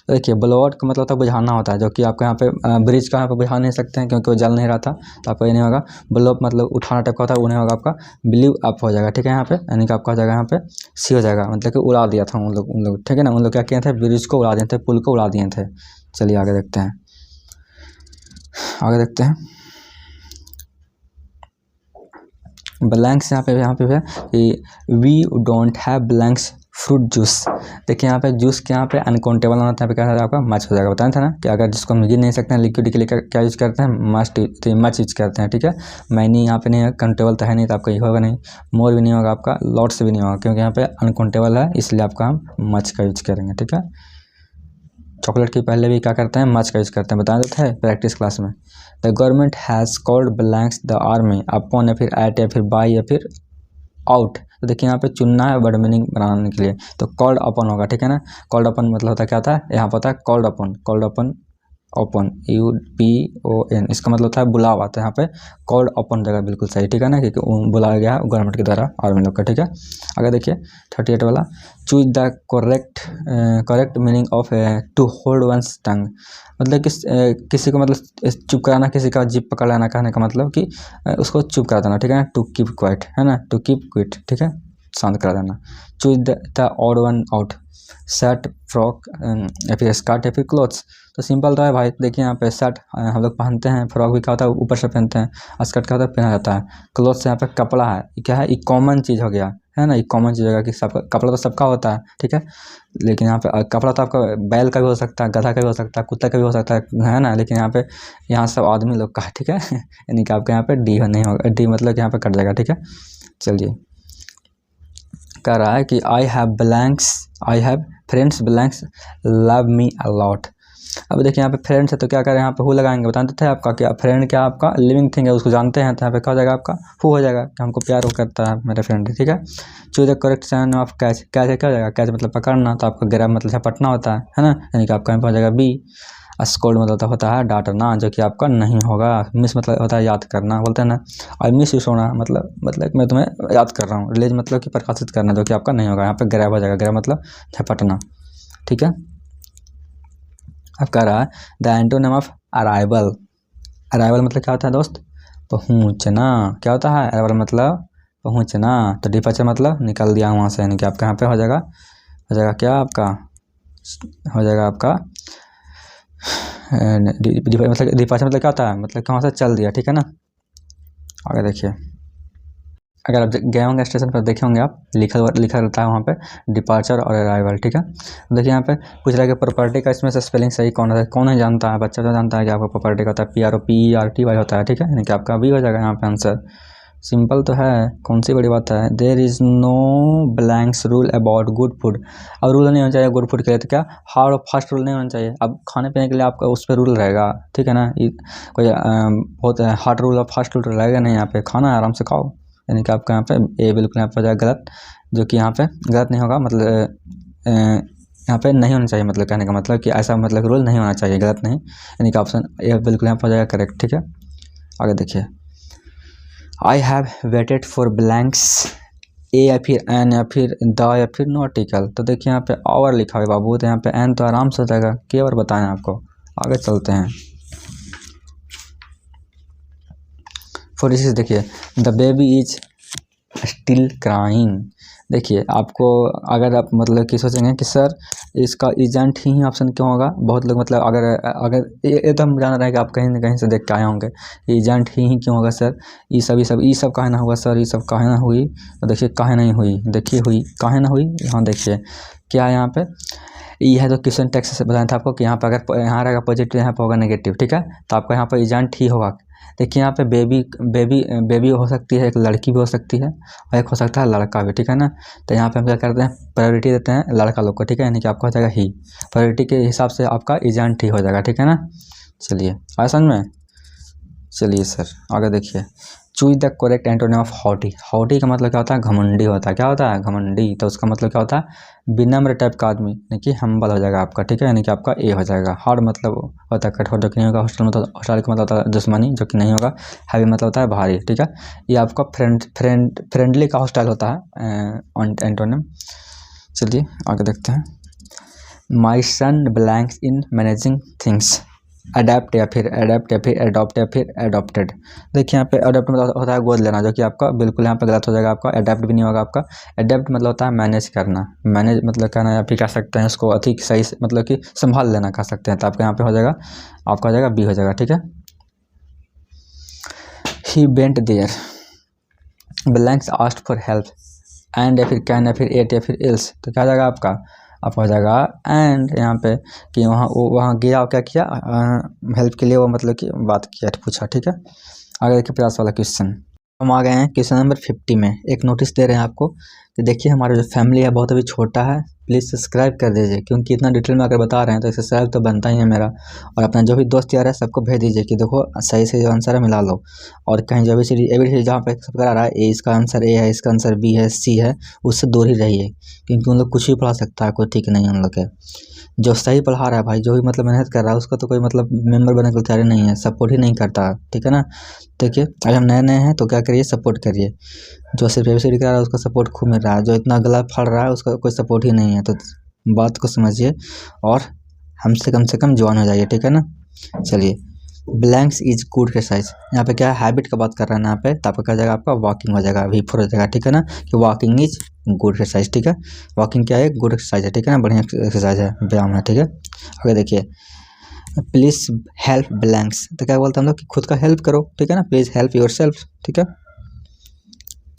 देखिए ब्लो आउट का मतलब होता है बुझाना होता है, जो कि आपको यहाँ पे ब्रिज का यहाँ पे बुझा नहीं सकते हैं क्योंकि वो जल नहीं रहा था, तो आपको ये नहीं होगा, ब्लो अप मतलब उठाना टाइप का होता है, वो नहीं होगा आपका, ब्ल्यू अप हो जाएगा, ठीक है। यहाँ पे यानी कि आपका हो जाएगा यहाँ पे सी हो जाएगा, मतलब कि उड़ा दिया था उन लोग, ठीक है ना, उन लोग क्या किए थे, ब्रिज को उड़ा दिए थे, पुल को उड़ा दिए थे। चलिए आगे देखते हैं, आगे देखते हैं, ब्लैंक्स यहाँ पे है कि we don't have blanks fruit juice. देखिए यहाँ पे जूस के यहाँ पे अनकाउंटेबल होना था, यहाँ पे क्या था आपका मच हो जाएगा। बताया था ना कि अगर जिसको हम गिन नहीं सकते हैं लिक्विड के लिए क्या यूज़ करते हैं, मच यूज करते हैं। ठीक है, मैनी यहाँ पे नहीं है, काउंटेबल तो है नहीं, तो आपका ये होगा नहीं, मोर भी नहीं होगा आपका, लॉट्स भी नहीं होगा, क्योंकि यहाँ पे अनकाउंटेबल है, इसलिए आपका हम मच का यूज करेंगे। ठीक है, चॉकलेट की पहले भी क्या करते हैं, मच का यूज करते हैं, बता देते हैं प्रैक्टिस क्लास में। The government has called blanks the army upon, या फिर एट, या फिर बाई, या फिर आउट। तो देखिए यहाँ पे चुनना है वर्ड मीनिंग बनाने के लिए, तो कॉल्ड अपन होगा। ठीक है ना, कॉल्ड अपन मतलब होता है क्या होता है, यहाँ पर होता है कॉल्ड अपन, कॉल्ड अपन, ओपन UPON, इसका मतलब होता है बुलावा। तो यहाँ पे कॉल्ड ओपन जगह बिल्कुल सही। ठीक है ना, क्योंकि बुलाया गया है गवर्नमेंट के द्वारा आर्मी लोग का। ठीक है, अगर देखिए 38 वाला, choose the correct meaning of to hold one's tongue, मतलब किसी को मतलब चुप कराना, किसी का जिप पकड़ लेना, कहने का मतलब कि उसको चुप करा देना। ठीक है ना, टू कीप क्वाइट है ना, टू कीप क्विट। ठीक है, शांत करा देना। Choose the odd one out, shirt, frock, या फिर स्कर्ट, या फिर क्लोथ्स। तो सिंपल तो है भाई, देखिए यहाँ पे शर्ट हम लोग पहनते हैं, फ्रॉक भी क्या होता है ऊपर से पहनते हैं, स्कर्ट क्या होता है पहना जाता है, क्लोथ्स यहाँ पे कपड़ा है, क्या है, एक कॉमन चीज़ हो गया है ना, एक कॉमन चीज़ होगा कि सबका कपड़ा तो सबका होता है। ठीक है, लेकिन यहाँ पे कपड़ा तो आपका बैल का भी हो सकता है, गधा का भी हो सकता है, कुत्ता का भी हो सकता है ना, लेकिन यहाँ सब आदमी लोग का है। ठीक है, यानी कि आपके यहाँ पे डी नहीं होगा, डी मतलब कि यहाँ पे कट जाएगा। ठीक है, चलिए कह रहा है कि I have friends blanks love me a lot. अब देखिए यहाँ पे फ्रेंड्स है तो क्या करें, यहाँ पे हु लगाएंगे, बता देते हैं आपका क्या फ्रेंड क्या आपका लिविंग थिंग है, उसको जानते हैं, तो यहाँ पे क्या हो जाएगा आपका हु हो जाएगा, कि हमको प्यार वो करता है मेरा फ्रेंड। ठीक है, choose the correct sign of catch, catch क्या हो जाएगा, कैच मतलब पकड़ना, तो आपका ग्रैब मतलब झपटना होता है ना, यानी कि आपका यहाँ पे हो जाएगा बी। स्कोल्ड मतलब होता है डांटना, जो कि आपका नहीं होगा। मिस मतलब होता है याद करना, बोलते हैं ना, और मिस यूज होना मतलब मैं तुम्हें याद कर रहा हूँ। रिलीज मतलब कि प्रकाशित करना, जो कि आपका नहीं होगा। यहाँ पे ग्रैब हो जाएगा, ग्रैब मतलब झपटना। ठीक है, अब कह रहा है the antonym of arrival. Arrival मतलब क्या होता है दोस्त, पहुँचना। क्या होता है अराइवल मतलब पहुँचना। तो डिपार्चर मतलब निकल दिया वहाँ से, यानी कि आपका यहाँ पे हो जाएगा क्या आपका हो जाएगा आपका मतलब डिपार्चर मतलब क्या होता है, मतलब कहाँ से चल दिया। ठीक है ना, आगे देखिए, अगर आप गए होंगे स्टेशन पर देखे होंगे आप, लिखा रहता है वहाँ पे डिपार्चर और अराइवल। ठीक है, देखिए यहाँ पे पूछ रहा है कि प्रॉपर्टी का इसमें से स्पेलिंग सही कौन है, कौन नहीं जानता है, बच्चा तो जानता है कि आपका प्रॉपर्टी का होता है PROPERTY होता है। ठीक है, यानी कि आपका भी हो जाएगा यहाँ पे आंसर। सिंपल तो है, कौन सी बड़ी बात है। There is no blanks rule about good food. अब रूल नहीं होना चाहिए गुड फूड के लिए, तो क्या हार्ड और फास्ट रूल नहीं होना चाहिए। अब खाने पीने के लिए आपका उस पर रूल रहेगा। ठीक है ना, कोई बहुत हार्ड रूल और फास्ट रूल रहेगा नहीं, यहाँ पे खाना आराम से खाओ, यानी कि आपका यहाँ पे ए बिल्कुल यहाँ पर जाएगा गलत, जो कि यहाँ पे गलत नहीं होगा, मतलब यहाँ पे नहीं होना चाहिए, मतलब कहने का मतलब कि ऐसा मतलब रूल नहीं होना चाहिए, गलत नहीं, यानी कि ऑप्शन ए बिल्कुल यहाँ पर जाएगा करेक्ट। ठीक है, आगे देखिए, I have waited for blanks ए, या फिर एन, या फिर द, या फिर नॉटिकल। तो देखिए यहाँ पे और लिखा हुआ बाबू, तो यहाँ पे एन तो आराम से हो जाएगा, क्या और बताएं आपको, आगे चलते हैं। फॉर दिस देखिए, the baby is still crying. देखिए आपको अगर आप मतलब कि सोचेंगे कि सर इसका एजेंट ही ऑप्शन क्यों होगा, बहुत लोग मतलब अगर ये तो हम जान रहे हैं कि आप कहीं ना कहीं से देख के आए होंगे, एजेंट ही क्यों होगा सर, ये सब काहे ना हुआ सर, ये सब काहे ना हुई। तो देखिए काहे नहीं हुई, देखिए हुई काहे ना हुई, यहाँ देखिए क्या है यहाँ पे, ये है तो क्वेश्चन टेक्स्ट से बताया था आपको कि यहाँ पर अगर यहाँ रहेगा पॉजिटिव, यहाँ पर होगा नेगेटिव। ठीक है, तो आपका यहाँ पर एजेंट ही होगा। देखिए यहाँ पे बेबी हो सकती है, एक लड़की भी हो सकती है, और एक हो सकता है लड़का भी। ठीक है ना, तो यहाँ पे हम क्या करते हैं, प्रायोरिटी देते हैं लड़का लोग को। ठीक है, यानी कि आपका हो जाएगा ही, प्रायोरिटी के हिसाब से आपका एजेंट ही हो जाएगा। ठीक है ना, चलिए आया समझ में। चलिए सर आगे देखिए, choose the correct antonym of haughty. Haughty का मतलब क्या होता है, घमंडी होता है। क्या होता है, घमंडी। तो उसका मतलब क्या होता है, विनम्र टाइप का आदमी, यानी कि हम्बल हो जाएगा आपका। ठीक है, यानी कि आपका ए हो जाएगा। हार्ड मतलब होता है कठोर, जो कि नहीं होगा। हॉस्टल का मतलब होता है दुश्मनी, जो कि नहीं होगा। हैवी मतलब होता है भारी। ठीक है, ये आपका फ्रेंडली का हॉस्टाइल होता है एंटोनिम। चलिए आगे देखते हैं, my son blanks in managing things. Adept, या फिर एडॉप्ट, या फिर एडॉप्टेड। देखिए यहाँ पे अडोप्ट मतलब होता है गोद लेना, जो कि आपका बिल्कुल यहाँ पे गलत हो जाएगा। आपका एडेप्ट भी नहीं होगा आपका। एडेप्ट मतलब होता है मैनेज करना, मैनेज मतलब कहना, या फिर कह सकते हैं इसको अधिक सही मतलब कि संभाल लेना कह सकते हैं। तो आपका यहाँ पे हो जाएगा, आपका हो जाएगा बी हो जाएगा। ठीक है, he went there blanks asked for help and या फिर कैन या फिर एट या फिर इल्स, तो क्या हो जाएगा आपका हो जाएगा एंड यहाँ पे कि वहाँ गया और क्या किया, हेल्प के लिए वो मतलब कि बात किया, पूछा। ठीक है, आगे देखिए 50 वाला क्वेश्चन। हम आ गए हैं क्वेश्चन नंबर 50 में। एक नोटिस दे रहे हैं आपको कि देखिए हमारा जो फैमिली है बहुत अभी छोटा है, प्लीज़ सब्सक्राइब कर दीजिए, क्योंकि इतना डिटेल में अगर बता रहे हैं तो सब्सक्राइब तो बनता ही है मेरा। और अपना जो भी दोस्त यार है सबको भेज दीजिए कि देखो सही से जो आंसर है मिला लो। और कहीं जो भी सीरीज जहाँ पे सब करा रहा है ए इसका आंसर ए है, इसका आंसर बी है, सी है, उससे दूर ही रहिए, क्योंकि उन लोग कुछ भी पढ़ा सकता है, कोई ठीक नहीं है उन लोग के। जो सही पढ़ा रहा है भाई, जो भी मतलब मेहनत कर रहा है, उसका तो कोई मतलब मेंबर बनने की तैयारी नहीं है, सपोर्ट ही नहीं करता। ठीक है ना, देखिए अगर हम नए नए हैं तो क्या करिए, सपोर्ट करिए। जो सिर्फ एबीसीडी कर रहा है उसका सपोर्ट खूब मिल रहा है, जो इतना गलत पढ़ रहा है उसका कोई सपोर्ट ही नहीं है। तो बात को समझिए और हमसे कम से कम ज्वाइन हो जाइए। ठीक है ना, चलिए ब्लैंक्स इज गुड एक्सरसाइज, यहाँ पे क्या है, हैबिट का बात कर रहे हैं यहाँ पे, तो आपका क्या जाएगा, आपका वॉकिंग हो जाएगा, V4 हो जाएगा। ठीक है ना, कि वॉकिंग इज गुड एक्सरसाइज। ठीक है, वॉकिंग क्या है, गुड एक्सरसाइज है। ठीक है ना, बढ़िया एक्सरसाइज है, व्यायाम है। ठीक है, आगे देखिए प्लीज हेल्प ब्लैंक्स, तो क्या बोलते हैं हम लोग कि खुद का हेल्प करो। ठीक है ना, प्लीज हेल्प योर सेल्फ। ठीक है,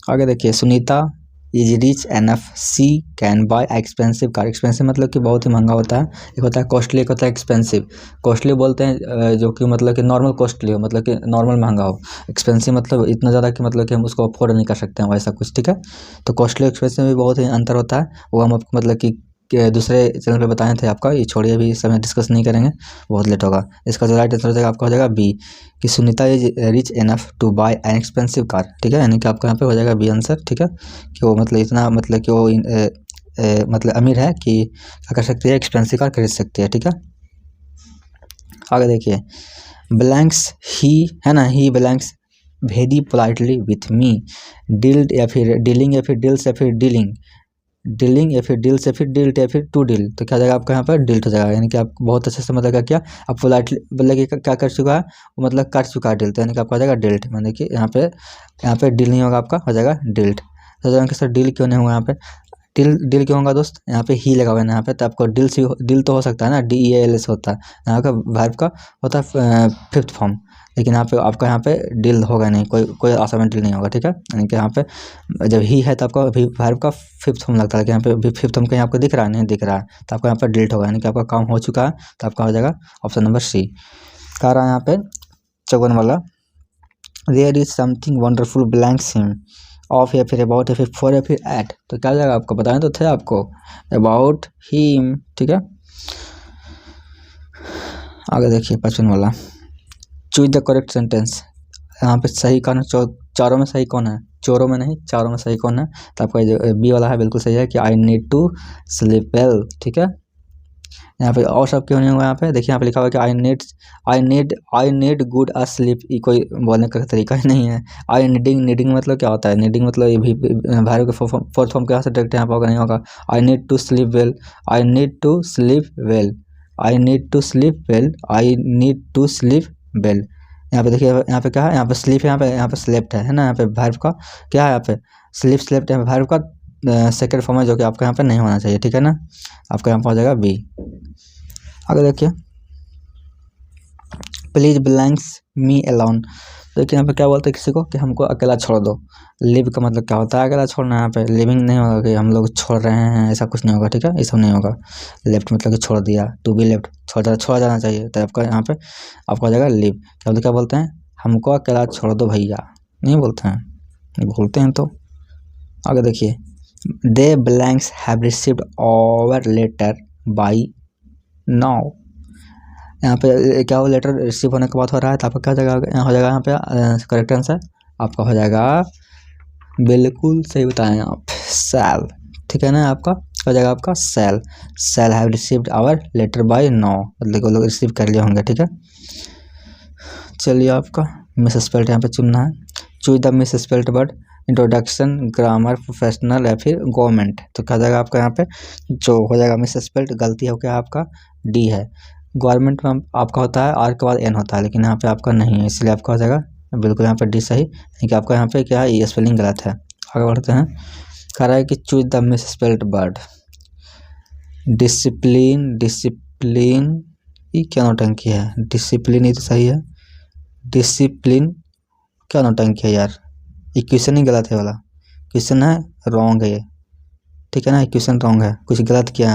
आगे देखिए Sunita is rich enough she can buy expensive car. Expensive मतलब कि बहुत ही महंगा होता है, एक होता है कॉस्टली, एक होता है एक्सपेंसिव। कॉस्टली बोलते हैं जो कि मतलब कि नॉर्मल कॉस्टली हो, मतलब कि नॉर्मल महंगा हो। एक्सपेंसिव मतलब इतना ज़्यादा कि मतलब कि हम उसको अफोर्ड नहीं कर सकते हैं, वैसा कुछ। ठीक है, तो कॉस्टली एक्सपेंसिव में भी बहुत ही अंतर होता है, वो हम आपको मतलब कि दूसरे चैनल पे बताए थे आपका, ये छोड़िए अभी इस समय डिस्कस नहीं करेंगे, बहुत लेट होगा। इसका जो राइट आंसर हो जाएगा आपका हो जाएगा बी, कि Sunita is rich enough to buy an expensive car. ठीक है, यानी कि आपका यहाँ पे हो जाएगा बी आंसर। ठीक है, कि वो मतलब इतना मतलब कि वो मतलब अमीर है कि क्या कर सकती है, एक्सपेंसिव कार खरीद सकती है। ठीक है, आगे देखिए ब्लैंक्स ही है ना, ही ब्लैंक्स भेदी पोलाइटली विथ मी डील्ड या फिर डीलिंग या फिर डील्स या फिर डीलिंग, डीलिंग या फिर डील्स या फिर डील्ट या फिर टू डील, तो क्या हो जाएगा आपका यहाँ पर डील्ट हो जाएगा। यानी कि आप बहुत अच्छे से मतलब क्या आप पोलाइटली मतलब कि क्या कर चुका है, वो मतलब कर चुका है डील, तो यानी कि आपका हो जाएगा डील्ट। मतलब कि यहाँ पे डील नहीं होगा, आपका हो जाएगा डील्ट। तो जाएगा सर डील क्यों नहीं होगा यहाँ पे, डील डील क्यों होगा दोस्त, यहाँ पे ही लगा हुआ है ना यहाँ पे, तो आपको डील तो हो सकता है ना, DEALS होता है यहाँ का वर्ब का, होता है 5th फॉर्म, लेकिन यहाँ पे आपका यहाँ पे डील होगा नहीं, कोई आसानी डील नहीं होगा। ठीक है, यानी कि यहाँ पे जब ही है तो आपका वर्ब का 5th फॉर्म लगता है, लेकिन यहाँ पे 5th फॉर्म कहीं आपको दिख रहा है, नहीं दिख रहा है, तो आपका यहाँ पे डील्ट होगा, यानी कि आपका काम हो चुका है, तो आपका हो जाएगा ऑप्शन नंबर सी। कह रहा है यहाँ पे 54 वाला, there is something wonderful blanks him of या फिर अबाउट या फिर फॉर या फिर एट, तो क्या जाएगा आपको, बताएं तो थे आपको अबाउट हिम। ठीक है, आगे देखिए 55 वाला, चूज द करेक्ट सेंटेंस, यहाँ पे सही कौन है, चारों में सही कौन है, चोरों में नहीं, चारों में सही कौन है, तो आपका जो बी वाला है बिल्कुल सही है, कि I need to sleep well. ठीक है, यहाँ पे और सब क्यों नहीं हुआ, यहाँ पे देखिए यहाँ पे लिखा हुआ है कि आई नीड गुड स्लीप, ये कोई बोलने का तरीका ही नहीं है। आई नीडिंग मतलब क्या होता है, नीडिंग मतलब ये भी भाई के फोर्थ फॉर्म के यहाँ से डायरेक्ट यहाँ पर होगा, नहीं होगा। I need to sleep well, I need to sleep well, I need to sleep well, I need to sleep well. यहाँ पे देखिए यहाँ पे क्या है, यहाँ पे स्लीप, यहाँ पे स्लेप्ट है ना, यहाँ पे वर्ब का क्या है, यहाँ पे स्लीप स्लेप्ट, यहाँ पे वर्ब का सेकंड फॉर्म है, जो कि आपका यहाँ पे नहीं होना चाहिए। ठीक है ना, आपका यहाँ पर हो जाएगा बी। आगे देखिए प्लीज ब्लैंक्स मी अलोन, तो देखिए यहाँ पे क्या बोलते हैं किसी को कि हमको अकेला छोड़ दो। लिव का मतलब क्या होता है, अकेला छोड़ना, यहाँ पे लिविंग नहीं होगा कि हम लोग छोड़ रहे हैं, ऐसा कुछ नहीं होगा। ठीक है, ये सब नहीं होगा। लेफ्ट मतलब कि छोड़ दिया, टू बी लेफ्ट छोड़ा जाना चाहिए, तो आपका यहाँ पे आपका हो जाएगा लिव। क्या बोलते हैं, हमको अकेला छोड़ दो भैया, नहीं बोलते हैं, बोलते हैं तो। आगे देखिए they blanks have received our letter by now, यहाँ पे क्या वो लेटर रिसीव होने के बाद हो रहा है, तो आपका क्या जगह हो जाएगा यहाँ पे करेक्ट आंसर आपका हो जाएगा, बिल्कुल सही बताएं आप, सेल। ठीक है ना, आपका हो जाएगा आपका shall have received our letter by now, मतलब वो लोग रिसीव कर लिए होंगे। ठीक है, चलिए आपका मिस स्पेल्ट यहाँ पे चुनना है, choose the miss spelt word, introduction, grammar, professional या फिर गवर्नमेंट, तो क्या जाएगा आपका यहाँ पे जो हो जाएगा मिस स्पेल्ट, गलती हो गया आपका डी है। गवर्नमेंट में आपका होता है आर के बाद एन होता है, लेकिन यहाँ पे आपका नहीं है, इसलिए आपका हो जाएगा बिल्कुल यहाँ पे डी सही, लेकिन आपका यहाँ पे क्या है, ये स्पेलिंग गलत है। आगे बढ़ते हैं, कह रहा है कि choose the miss spelled word, discipline ये क्या नौटंकी है, डिसिप्लिन ही तो सही है, डिसिप्लिन क्या नौटंकी है यार, ये क्वेश्चन ही गलत है वाला, क्वेश्चन है रॉन्ग है ये, ठीक है ना, क्वेश्चन रॉन्ग है, कुछ गलत किया है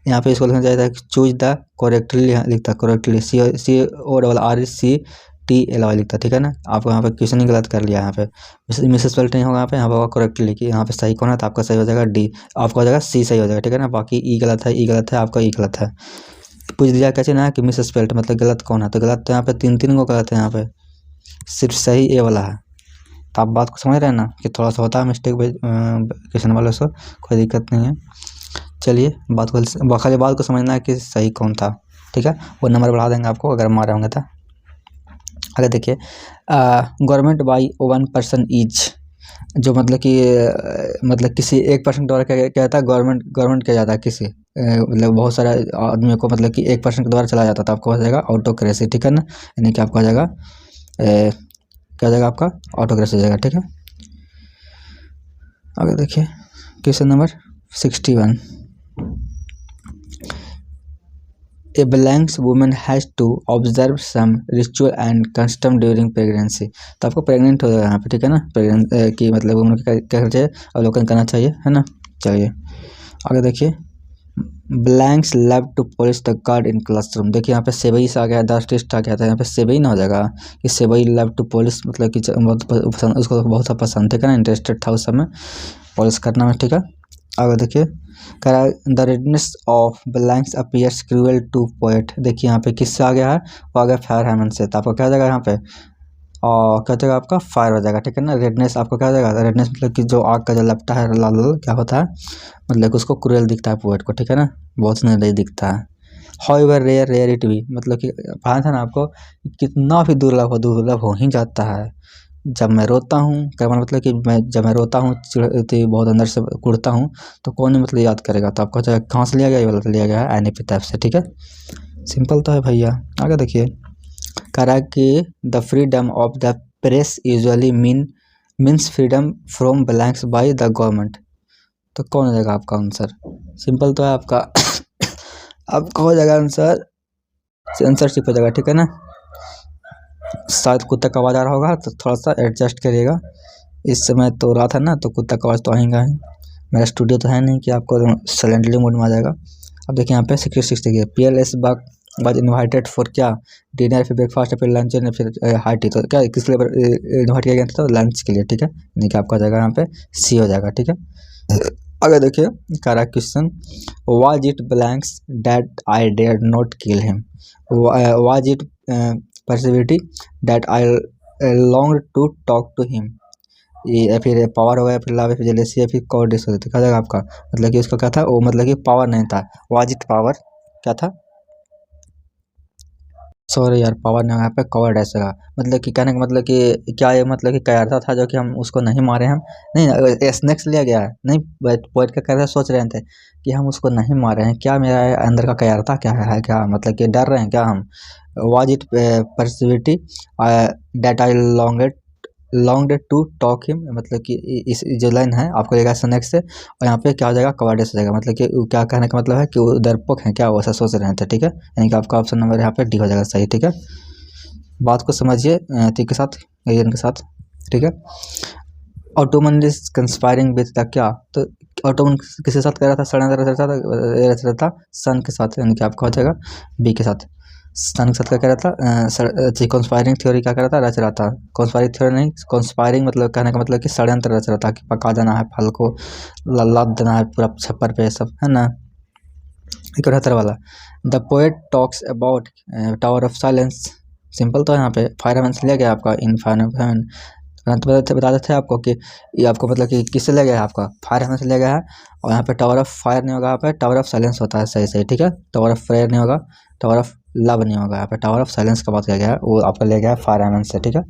यहाँ पे इसको लिखना चाहिए था चूज द करेक्टली, लिखता करेक्टली, CORRECTLY लिखता, ठीक है ना, आपको यहाँ पे क्वेश्चन ही गलत कर लिया यहाँ पे, मिसेस स्पेल्ट नहीं होगा यहाँ पे होगा करेक्टली लिखिए, यहाँ पे सही कौन है तो आपका सही हो जाएगा डी, आपका हो जाएगा सी सही हो जाएगा, ठीक है ना, बाकी ई गलत है, ई गलत है, आपका ई गलत है। पूछ दिया कैसे ना कि मिसेस स्पेल्ट मतलब गलत कौन है, तो गलत तो यहाँ पे तीन को गलत है, यहाँ पे सिर्फ सही ए वाला है। तो आप बात को समझ रहे हैं ना कि थोड़ा सा होता है मिस्टेक क्वेश्चन वालों से, कोई दिक्कत नहीं है। चलिए खाली बात को समझना है कि सही कौन था, ठीक है, वो नंबर बढ़ा देंगे आपको अगर मारे होंगे तो। अगर देखिए गवर्नमेंट बाई 1 पर्सन ईच, जो मतलब कि मतलब किसी एक पर्सन द्वारा क्या जाता है, गवर्नमेंट किया जाता है किसी मतलब बहुत सारे आदमियों को मतलब कि एक पर्सन के द्वारा चला जाता था, आपको हो जाएगा ऑटोक्रेसी, ठीक है ना, यानी कि आपका हो जाएगा क्या हो जाएगा आपका ऑटोक्रेसी हो जाएगा, ठीक है। आगे देखिए question number 61, a blanks women has to observe some ritual and custom during pregnancy, तो आपको प्रेग्नेंट हो जाएगा यहाँ पे, ठीक है ना, प्रेग्नेंट की मतलब वुमेन क्या करना चाहिए, अवलोकन करना चाहिए, है ना। चलिए आगे देखिए, blanks love to polish the card in classroom, देखिए यहाँ पे सेवई से आ गया, द टेस्ट आ गया था, यहाँ पे सेवई ना हो जाएगा कि सेवई लव टू पॉलिश मतलब कि बहुत पसंद, उसको बहुत पसंद, ठीक है ना, इंटरेस्टेड था उस समय पॉलिश करना में, ठीक है। आगे देखिए the redness of blanks appears cruel to poet, देखिए यहाँ पे किससे आ गया है, वो आ गया फायर हैमन से, तो आपको क्या हो जाएगा यहाँ पे और क्या हो जाएगा आपका फायर हो जाएगा, ठीक है ना। रेडनेस आपको क्या हो जाएगा, रेडनेस मतलब कि जो आग का जो लपटा है लाल लाल क्या होता है, मतलब उसको क्रूअल दिखता है पोएट को, ठीक है ना, बहुत निर्दयी दिखता है। हाउएवर रेयर इट बी, मतलब कि पता था ना आपको, कितना भी दुर्लभ हो ही जाता है। जब मैं रोता हूँ क्या मतलब कि जब मैं रोता हूँ बहुत अंदर से कुड़ता हूँ, तो कौन ही मतलब याद करेगा, तो आपको कहाँ से लिया गया, ये वाला लिया गया है एन एपीथेफ से, ठीक है, सिंपल तो है भैया। आगे देखिए करा कि the freedom of the press usually means freedom from blanks by the government, तो कौन हो जाएगा आपका आंसर, सिंपल तो है आपका आपका हो जाएगा आंसरशिप हो जाएगा, ठीक है ना। शायद कुत्ता का आवाज़ आ रहा होगा तो थोड़ा सा एडजस्ट करिएगा, इस समय तो रात है ना तो कुत्ता का आवाज़ तो आएगा ही, मेरा स्टूडियो तो है नहीं कि आपको साइलेंटली मोड में आ जाएगा। अब देखिए यहाँ पे 66 देखिए PLS बाग इन्वाइटेड फॉर क्या, डिनर फिर ब्रेकफास्ट फिर लंच फिर हाई टी, तो क्या किस लिए इन्वाइट किया गया था, तो लंच के लिए, ठीक है, यानी कि आपका जाएगा यहाँ पे सी हो जाएगा, ठीक है। अगर देखिए correct question, was it blanks that I dare not kill him, was it perversity that I long to talk to him, ये या फिर पावर हो गया, फिर लव, फिर जेलेसी, या फिर कॉर्डिस हो क्या जाएगा आपका, मतलब कि उसका क्या था, वो मतलब कि पावर नहीं था, वाज इट पावर क्या था, सॉरी यार पावर नहीं, यहाँ पे कवर्ड ऐसा, मतलब कि कहने का मतलब कि क्या ये मतलब कि कयारता था जो कि हम उसको नहीं मारे, हम नहीं स्नेक्स लिया गया है नहीं, पोइट का कहता सोच रहे थे कि हम उसको नहीं मारे हैं, क्या मेरा अंदर का कयारता क्या है क्या, मतलब कि डर रहे हैं क्या हम, was it perversity that I long to talk him, मतलब कि इस जो लाइन है आपको लेगा स्नेक्स से, और यहाँ पे क्या हो जाएगा कवर्डेस हो जाएगा, मतलब कि क्या कहने का मतलब है कि वो डरपोक है क्या, वो ऐसा सोच रहे थे, ठीक है, यानी कि आपका ऑप्शन नंबर यहाँ पे डी हो जाएगा सही, ठीक है। बात को समझिए ठीक के साथ रीजन के साथ, ठीक है। Ottoman is conspiring with the क्या, तो ऑटोमन किसके साथ कर रहा था, षड्यंत्र था सन के साथ, यानी कि आपका हो जाएगा बी के साथ, सन के साथ क्या कह रहा था, कॉन्स्पायरिंग थ्योरी क्या कर रहा था, रच रहा था, कॉन्स्पायरिंग थ्योरी नहीं, कॉन्स्पायरिंग मतलब कहने का मतलब कि षड्यंत्र रच रहा था कि पका देना है फल को, लाद देना है पूरा छप्पर पे सब, है ना। 71 वाला, the poet talks about tower of silence, simple तो यहाँ पे फायर हेवन से लिया गया आपका इन फायर हेवन, बता देते थे आपको कि ये आपको मतलब कि किससे लिया गया है, आपका फायर हेवन से लिया गया है, और यहाँ पे टावर ऑफ फायर नहीं होगा, यहाँ पे टावर ऑफ साइलेंस होता है, सही सही, ठीक है, टावर ऑफ फायर नहीं होगा, टावर ऑफ लव नहीं होगा, यहाँ पे टावर ऑफ साइलेंस का बात किया गया है, वो आपका लिया गया है फायर हेवन से, ठीक है।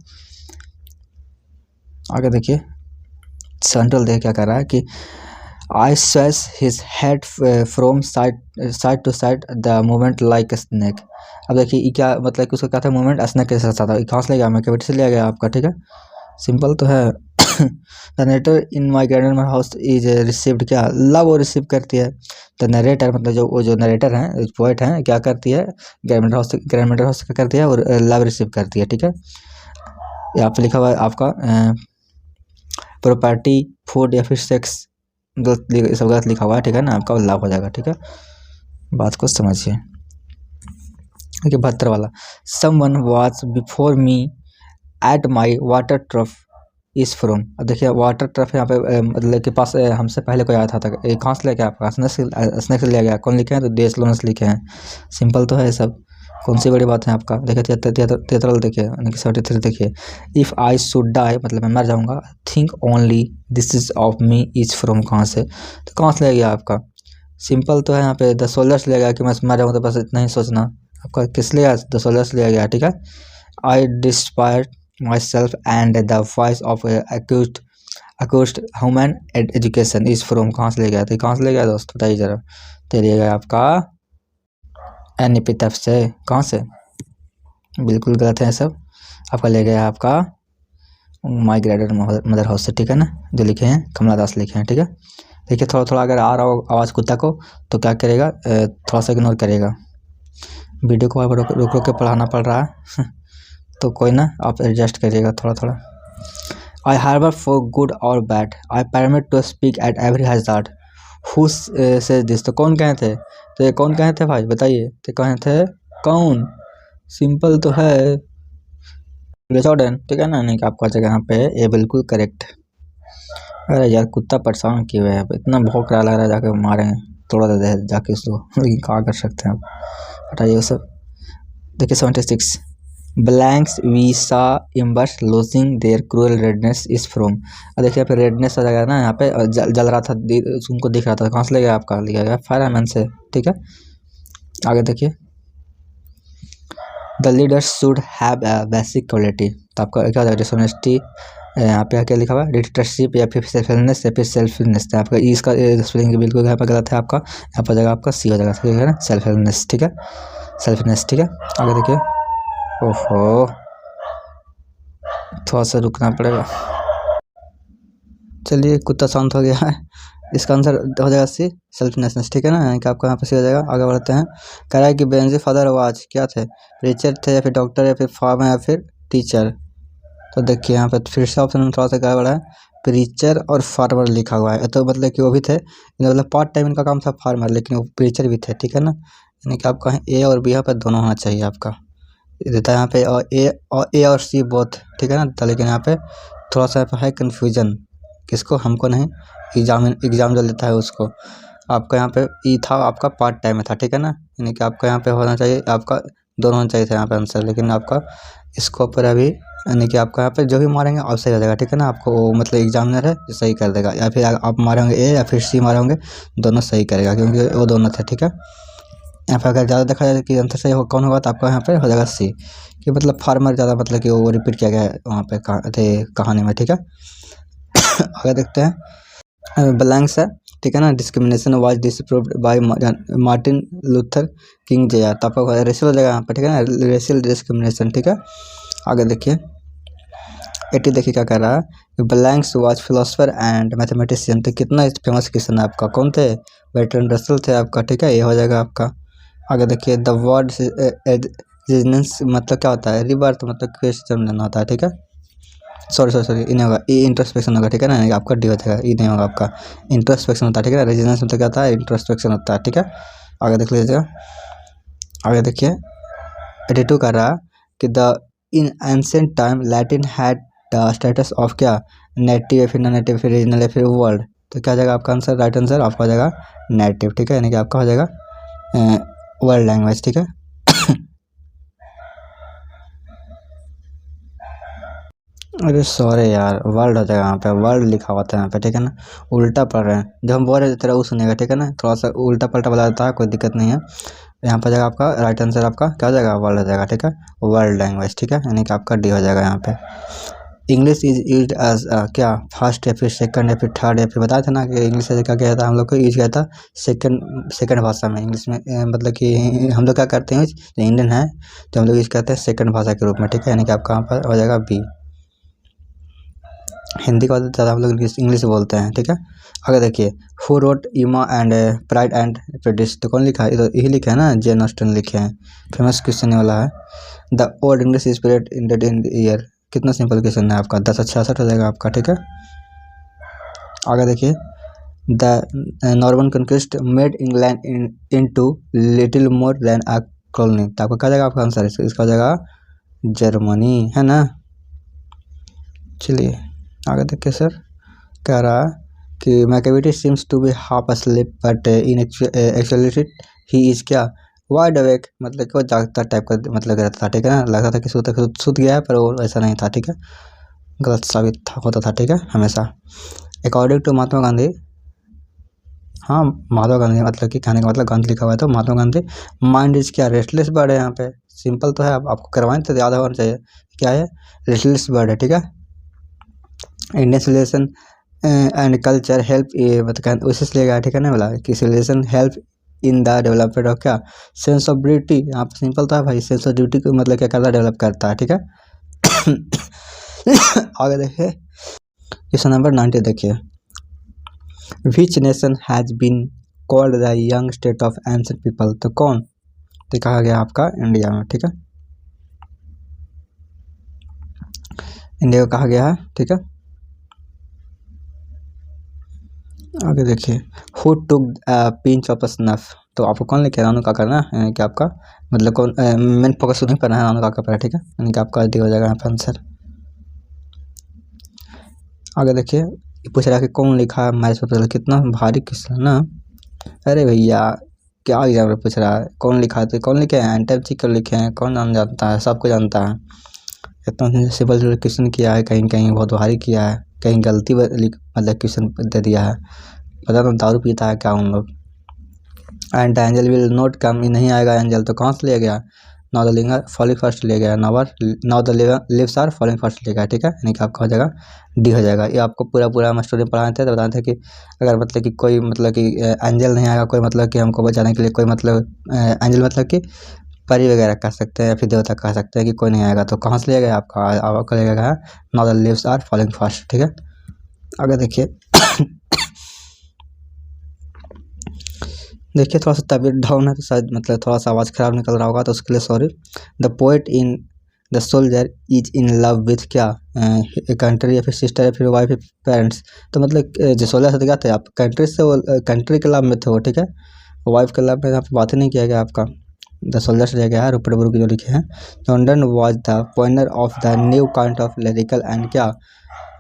आगे देखिए सेंट्रल देख क्या कर रहा है कि I swayed his head from side to side the movement like a snake, अब देखिए ये क्या मतलब कि उसका क्या था, मूवमेंट स्नेक के साथ था, कहाँ से लिया गया, मैं कैविटी से लिया गया आपका, ठीक है, सिंपल तो है। The narrator in my grandmother house is received क्या, लव वो रिसीव करती है, द नरेटर मतलब जो वो जो नरेटर हैं पोएट हैं क्या करती है, ग्रैंडमदर हाउस क्या करती है और लव रिसीव करती है, ठीक है। यहाँ पे लिखा हुआ है आपका प्रॉपर्टी फूड या फिर सेक्स, गलत सब गलत लिखा हुआ है, ठीक है ना, आपका लॉक हो जाएगा, ठीक है, बात को समझिए। देखिए 72 वाला, someone watch before me at my water trough is from. अब देखिए वाटर ट्रफ यहाँ पे मतलब के पास हमसे पहले कोई आया था, कहाँ से लेके आपका स्नैक्स से लिया गया, कौन लिखे हैं, तो देश लोनस लिखे हैं। सिंपल तो है सब, कौन सी बड़ी बात है आपका। देखिए 73 देखिए, यानी कि 73 देखिए, इफ़ आई शुड डाई मतलब मैं मर जाऊँगा, think only this is of me is from, कहाँ से, तो कहाँ से लिया गया आपका। सिंपल तो है, यहाँ पे द सोल्जर से लिया गया कि मैं मर जाऊँगा, तो बस इतना ही सोचना आपका, किस लिया, द सोल्जर से लिया गया, ठीक है। I despair myself and the voice of accused human education is from, कहाँ से ले गया, तो कहाँ से ले गया दोस्त बताइए जरा, तो लिया गया आपका एनईपी से, कहाँ से, बिल्कुल गलत है सब, आपका ले गया आपका माई ग्रेटर मदर हाउस से, ठीक है ना, जो लिखे हैं कमला दास लिखे हैं, ठीक है। देखिए थोड़ा थोड़ा अगर आ रहा हो आवाज़ कुत्ता को तो क्या करेगा, थोड़ा सा इग्नोर करेगा, वीडियो को रुक रुक के पढ़ाना पड़ रहा है तो कोई ना, आप एडजस्ट करिएगा थोड़ा थोड़ा। आई हार्बर फॉर गुड और bad, I permit to speak at every hazard, who says this, तो कौन कहे थे, तो ये कौन कहे थे भाई बताइए, तो कहे थे कौन, सिंपल तो है जॉर्डन, ठीक है ना, नहीं कि आपका जगह यहाँ पे ये बिल्कुल करेक्ट। अरे यार कुत्ता परेशान किए हुए हैं, इतना भौंक रहा लग रहा है, जाके मारे तोड़ा दे जाके उसको, लेकिन क्या कर सकते हैं आप, हटाइए वो सब। देखिए 76, blanks we saw embers losing their cruel redness is from. देखिए यहाँ पे रेडनेस आ जाएगा ना, यहाँ पे जल रहा था, उनको दिख रहा था, कहाँ से लगेगा आपका, लिया गया फायरमैन से, ठीक है। आगे देखिए, the leaders should have a basic quality, तो आपका क्या हो जाएगा, डिसऑनेस्टी, यहाँ पे क्या लिखा हुआ है, डिक्टेटरशिप या फिर सेल्फिशनेस या फिर सेल्फिशनेस, तो आपका इसका स्पेलिंग बिल्कुल यहाँ पर गलत है, आपका यहाँ पर जाएगा आपका सी हो जाएगा, ठीक है ना, सेल्फिशनेस, ठीक है, सेल्फिशनेस, ठीक है। आगे देखिए, ओहो थोड़ा सा रुकना पड़ेगा, चलिए कुत्ता शांत हो गया है, इसका आंसर हो जाएगा सी, सेल्फनेसनेस, ठीक है ना, यानी कि आपका यहाँ पे सी हो जाएगा। आगे बढ़ते हैं, कह रहा है कि बेंजी फादर वाज क्या थे, प्रीचर थे या फिर डॉक्टर या फिर फार्मर या फिर टीचर, तो देखिए यहाँ पे फिर से ऑप्शन में थोड़ा सा गड़बड़ है, प्रीचर और फार्मर लिखा हुआ है, तो मतलब कि वो भी थे, मतलब पार्ट टाइम इनका काम था फार्मर, लेकिन वो प्रीचर भी थे, ठीक है ना, यानी कि आपका ए और बी यहाँ पर दोनों होना चाहिए आपका, देता है यहाँ पे, और ए और सी बोथ, ठीक है ना, तो लेकिन यहाँ पे थोड़ा सा है कन्फ्यूजन, किसको, हमको नहीं, एग्जाम जो लेता है उसको। आपका यहाँ पे ई था, आपका पार्ट टाइम में था, ठीक है ना, यानी कि आपका यहाँ पे होना चाहिए, आपका दोनों होना चाहिए था यहाँ पे आंसर, लेकिन आपका इसको पर अभी, यानी कि आपका यहाँ पे जो भी मारेंगे आप सही हो जाएगा, ठीक है ना, आपको वो मतलब एग्जामिनर है जो सही कर देगा, या फिर आप मारेंगे ए या फिर सी मारेंगे, दोनों सही करेगा, क्योंकि वो दोनों थे, ठीक है। यहाँ पे अगर ज़्यादा देखा जाए कि आंसर सही कौन होगा, तो आपका यहाँ पे हो जाएगा सी, कि मतलब फार्मर ज़्यादा मतलब कि वो रिपीट किया गया है वहाँ पे कहानी में, ठीक है। आगे देखते हैं, ब्लैंक्स है, ठीक है ना, discrimination was disproved by Martin Luther King जया, तो आपका रेशियल हो जाएगा यहाँ पे, ठीक है ना, रेशियल डिस्क्रिमिनेशन, ठीक है। आगे देखिए 80 देखिए क्या कह रहा है, blanks was philosopher and mathematician, तो कितना फेमस क्वेश्चन है आपका, कौन थे, बर्ट्रैंड रसल थे आपका, ठीक है, ये हो जाएगा आपका। आगे देखिए, द वर्ड रेजिस्टेंस मतलब क्या होता है, रिबर्थ मतलब क्वेश्चन लेना होता है, ठीक है, सॉरी ये नहीं होगा, ई इंट्रोस्पेक्शन होगा, ठीक है ना, आपका डी हो जाएगा, ई नहीं होगा, आपका इंट्रोस्पेक्शन होता है, ठीक है, रेजिस्टेंस मतलब क्या होता है, इंट्रोस्पेक्शन होता है, ठीक है। आगे देख लीजिएगा, आगे देखिए 82 कर रहा कि the in ancient time Latin had the status of क्या, नेटिव या फिर नॉन नेटिव, फिर रीजनल या फिर वर्ल्ड, तो क्या हो जाएगा आपका आंसर, राइट आंसर आपका हो जाएगा नेटिव, ठीक है, यानी कि आपका हो जाएगा वर्ल्ड लैंग्वेज, ठीक है। अरे सॉरी यार, वर्ल्ड हो जाएगा यहाँ पे, वर्ल्ड लिखा हुआ था यहाँ पे, ठीक है ना, उल्टा पढ़ रहे हैं, जब हम बोल रहे थे तेरा वो सुनेगा, ठीक है ना, थोड़ा सा उल्टा पलटा बता देता है, कोई दिक्कत नहीं है। यहाँ पर जाएगा आपका राइट आंसर, आपका क्या हो जाएगा, वर्ल्ड हो जाएगा, ठीक है, वर्ल्ड लैंग्वेज, ठीक है, यानी कि आपका डी हो जाएगा यहाँ पे। इंग्लिश इज यूज एज क्या, फर्स्ट या फिर सेकंड या फिर थर्ड, या फिर बताया था ना कि इंग्लिश से क्या किया था, हम लोग को यूज किया था सेकंड भाषा में, इंग्लिश में मतलब कि हम लोग क्या करते हैं, जो इंडियन है तो हम लोग यूज करते हैं सेकंड भाषा के रूप में, ठीक है, यानी कि आपका यहाँ पर हो जाएगा बी। हिंदी का ज़्यादा हम लोग इंग्लिश बोलते हैं, ठीक है। आगे देखिए, हु रोट इमा एंड प्राइड एंड प्रेजुडिस, तो कौन लिखा है, यही लिखा है ना, जेन ऑस्टन लिखे हैं, फेमस क्वेश्चन वाला है। The old English is period ended in year, कितना सिंपल क्वेश्चन है आपका, 1066 हो जाएगा आपका, ठीक है। आगे देखिए, the Norman conquest made England into little more than a colony. तो आपको क्या जाएगा आपका आंसर, इसका हो जाएगा जर्मनी, है ना। चलिए आगे देखिए सर, कह रहा है कि Macavity seems to be half asleep but in actuality he is क्या, वाइड अवेक, मतलब कि वो जागता टाइप का मतलब रहता था, ठीक है ना। लगता था कि सूत गया है, पर वो ऐसा नहीं था, ठीक है, गलत साबित होता था, ठीक है, हमेशा। अकॉर्डिंग टू महात्मा गांधी, हाँ महात्मा गांधी मतलब कि कहने का मतलब गांधी लिखा हुआ है, तो महात्मा गांधी माइंड इज क्या, रेस्टलेस बर्ड है। यहाँ पे सिंपल तो है, आपको करवाएं तो याद होना चाहिए, क्या है, रेस्टलेस बर्ड है, ठीक है। Indian civilisation and culture help, मतलब उसी से लेगा, ठीक है ना, बोला कि civilisation help in the development of क्या, सेंस ऑफ ड्यूटी। यहाँ पे सिंपल तो है भाई, सेंस ऑफ ड्यूटी को मतलब क्या करता है, डेवलप करता है, ठीक है। आगे देखिए क्वेश्चन नंबर 90 देखिए, which nation has been called the young state of ancient people. तो कौन, तो कहा गया आपका इंडिया में, ठीक है, इंडिया को कहा गया है, ठीक है। आगे देखिए, who took pinch of snuff. तो आपको कौन लिखे, नानू काका ना, यानी कि आपका मतलब कौन, मेन फोकस नहीं पढ़ना है, नानू काका पर, ठीक है, यानी कि आपका डी हो जाएगा यहाँ पर आंसर। आगे देखिए, पूछ रहा है कि कौन लिखा है मैरिज प्रपोजल, कितना भारी क्वेश्चन ना। अरे भैया क्या एग्जाम में पूछ रहा है कौन लिखा है, तो कौन लिखे हैं, एंटम क्यों लिखे हैं, कौन जानता है, सबको जानता है। इतना सिंपल क्वेश्चन किया है, कहीं कहीं बहुत भारी किया है, कहीं गलती मतलब क्वेश्चन दे दिया है, पता ना दारू पीता है क्या उन लोग। And angel will not come, नहीं आएगा एंजल, तो कहाँ से ले गया, now the linger falling first ले गया, now the leaves are falling first ले गया, ठीक है, यानी कि आपका हो जाएगा डी हो जाएगा। ये आपको पूरा पूरा हम स्टोरी पढ़ाए थे, तो बताते थे कि अगर मतलब कि कोई मतलब कि एंजल नहीं आएगा, कोई मतलब कि हमको बचाने के लिए कोई मतलब एंजल मतलब कि परी वगैरह कह सकते हैं या फिर देवता कह सकते हैं कि कोई नहीं आएगा, तो कहाँ से ले गया आपका ले गया now the leaves are falling first, ठीक है। आगे देखिए देखिए थोड़ा सा तबीयत डाउन है, तो शायद मतलब थोड़ा सा आवाज़ खराब निकल रहा होगा, तो उसके लिए sorry. The poet in the soldier is in love with क्या, कंट्री या फिर सिस्टर या फिर वाइफ या पेरेंट्स। तो मतलब जो सोल्जर से क्या थे आप, कंट्री से वो कंट्री के लव में थे वो, ठीक है, वाइफ के लव में यहाँ पे बात ही नहीं किया गया आपका। द सोल्जर से गया है, रूपर बुरु की जो लिखे हैं। London was the pioneer of the new kind of lyrical and क्या,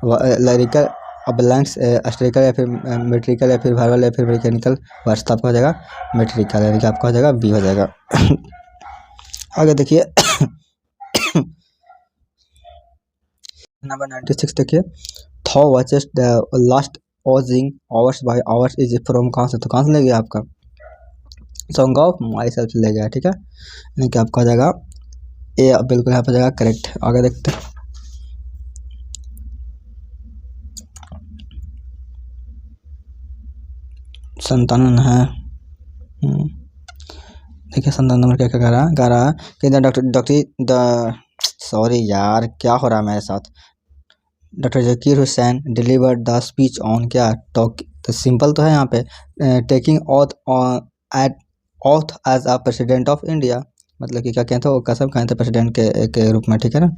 लिरिकल ब्लैंक्स एस्ट्रिकल या फिर मेट्रिकल या फिर वर्बल या फिर मैकेनिकल वर्ड्स, तो आपका हो जाएगा मेट्रिकल, यानी कि आपका हो जाएगा बी हो जाएगा। आगे देखिए नंबर 96 देखिए, thou watches the last oozing hours by hours is from, कहाँ से, तो कहाँ से ले गया आपका, सॉन्ग ऑफ माई सेल्फ से ले गया, ठीक है, यानी कि आपका हो जाएगा ए, बिल्कुल यहाँ पर जाएगा करेक्ट। आगे देखते हैं, संतान है, देखिए संतान नंबर क्या क्या कह रहा है कि डॉक्टर सॉरी यार क्या हो रहा है मेरे साथ, doctor Zakir Hussain delivered the speech on क्या टॉक। तो सिंपल तो है यहाँ पे, taking oath at oath as a president of India, मतलब कि क्या कहते हैं वो कसम खाए थे प्रेसिडेंट के रूप में, ठीक है ना।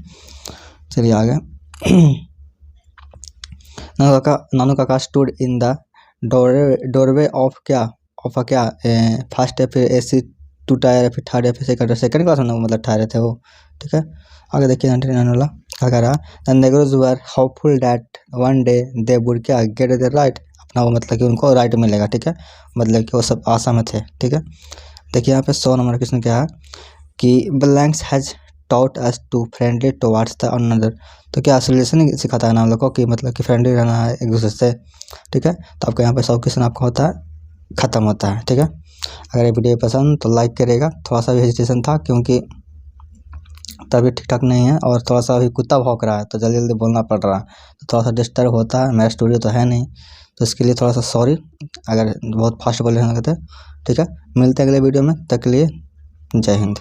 चलिए आगे नानू काका stood in the doorway of क्या, ऑफ क्या, फर्स्ट या फिर AC 2 टायर या फिर थर्ड या फिर सेकंड क्लास में मतलब ठहरे थे वो, ठीक है। आगे देखिए 99 वाला क्या कह रहा, the नेग्रोज were hopeful that one day they would क्या गेट द राइट, अपना वो मतलब कि उनको राइट मिलेगा, ठीक है, मतलब कि वो सब आशा में थे, ठीक है। देखिए यहाँ पे 100 नंबर क्वेश्चन क्या है कि blanks has taught us to friendly towards the another. तो क्या रिलेशन सिखाता है ना हम लोग को कि मतलब कि फ्रेंडली रहना है एक दूसरे से, ठीक है। तो आपका यहाँ पे 100 क्वेश्चन आपका होता है, ख़त्म होता है, ठीक है। अगर ये वीडियो पसंद तो लाइक करेगा, थोड़ा सा भी हेजिटेशन था क्योंकि तबीयत ठीक ठाक नहीं है और थोड़ा सा अभी कुत्ता भौंक रहा है, तो जल्दी जल्दी बोलना पड़ रहा है, तो थोड़ा सा डिस्टर्ब होता है, मेरा स्टूडियो तो है नहीं, तो इसके लिए थोड़ा सा सॉरी अगर बहुत फास्ट बोलने लगते, ठीक है। मिलते हैं अगले वीडियो में, तक के लिए जय हिंद।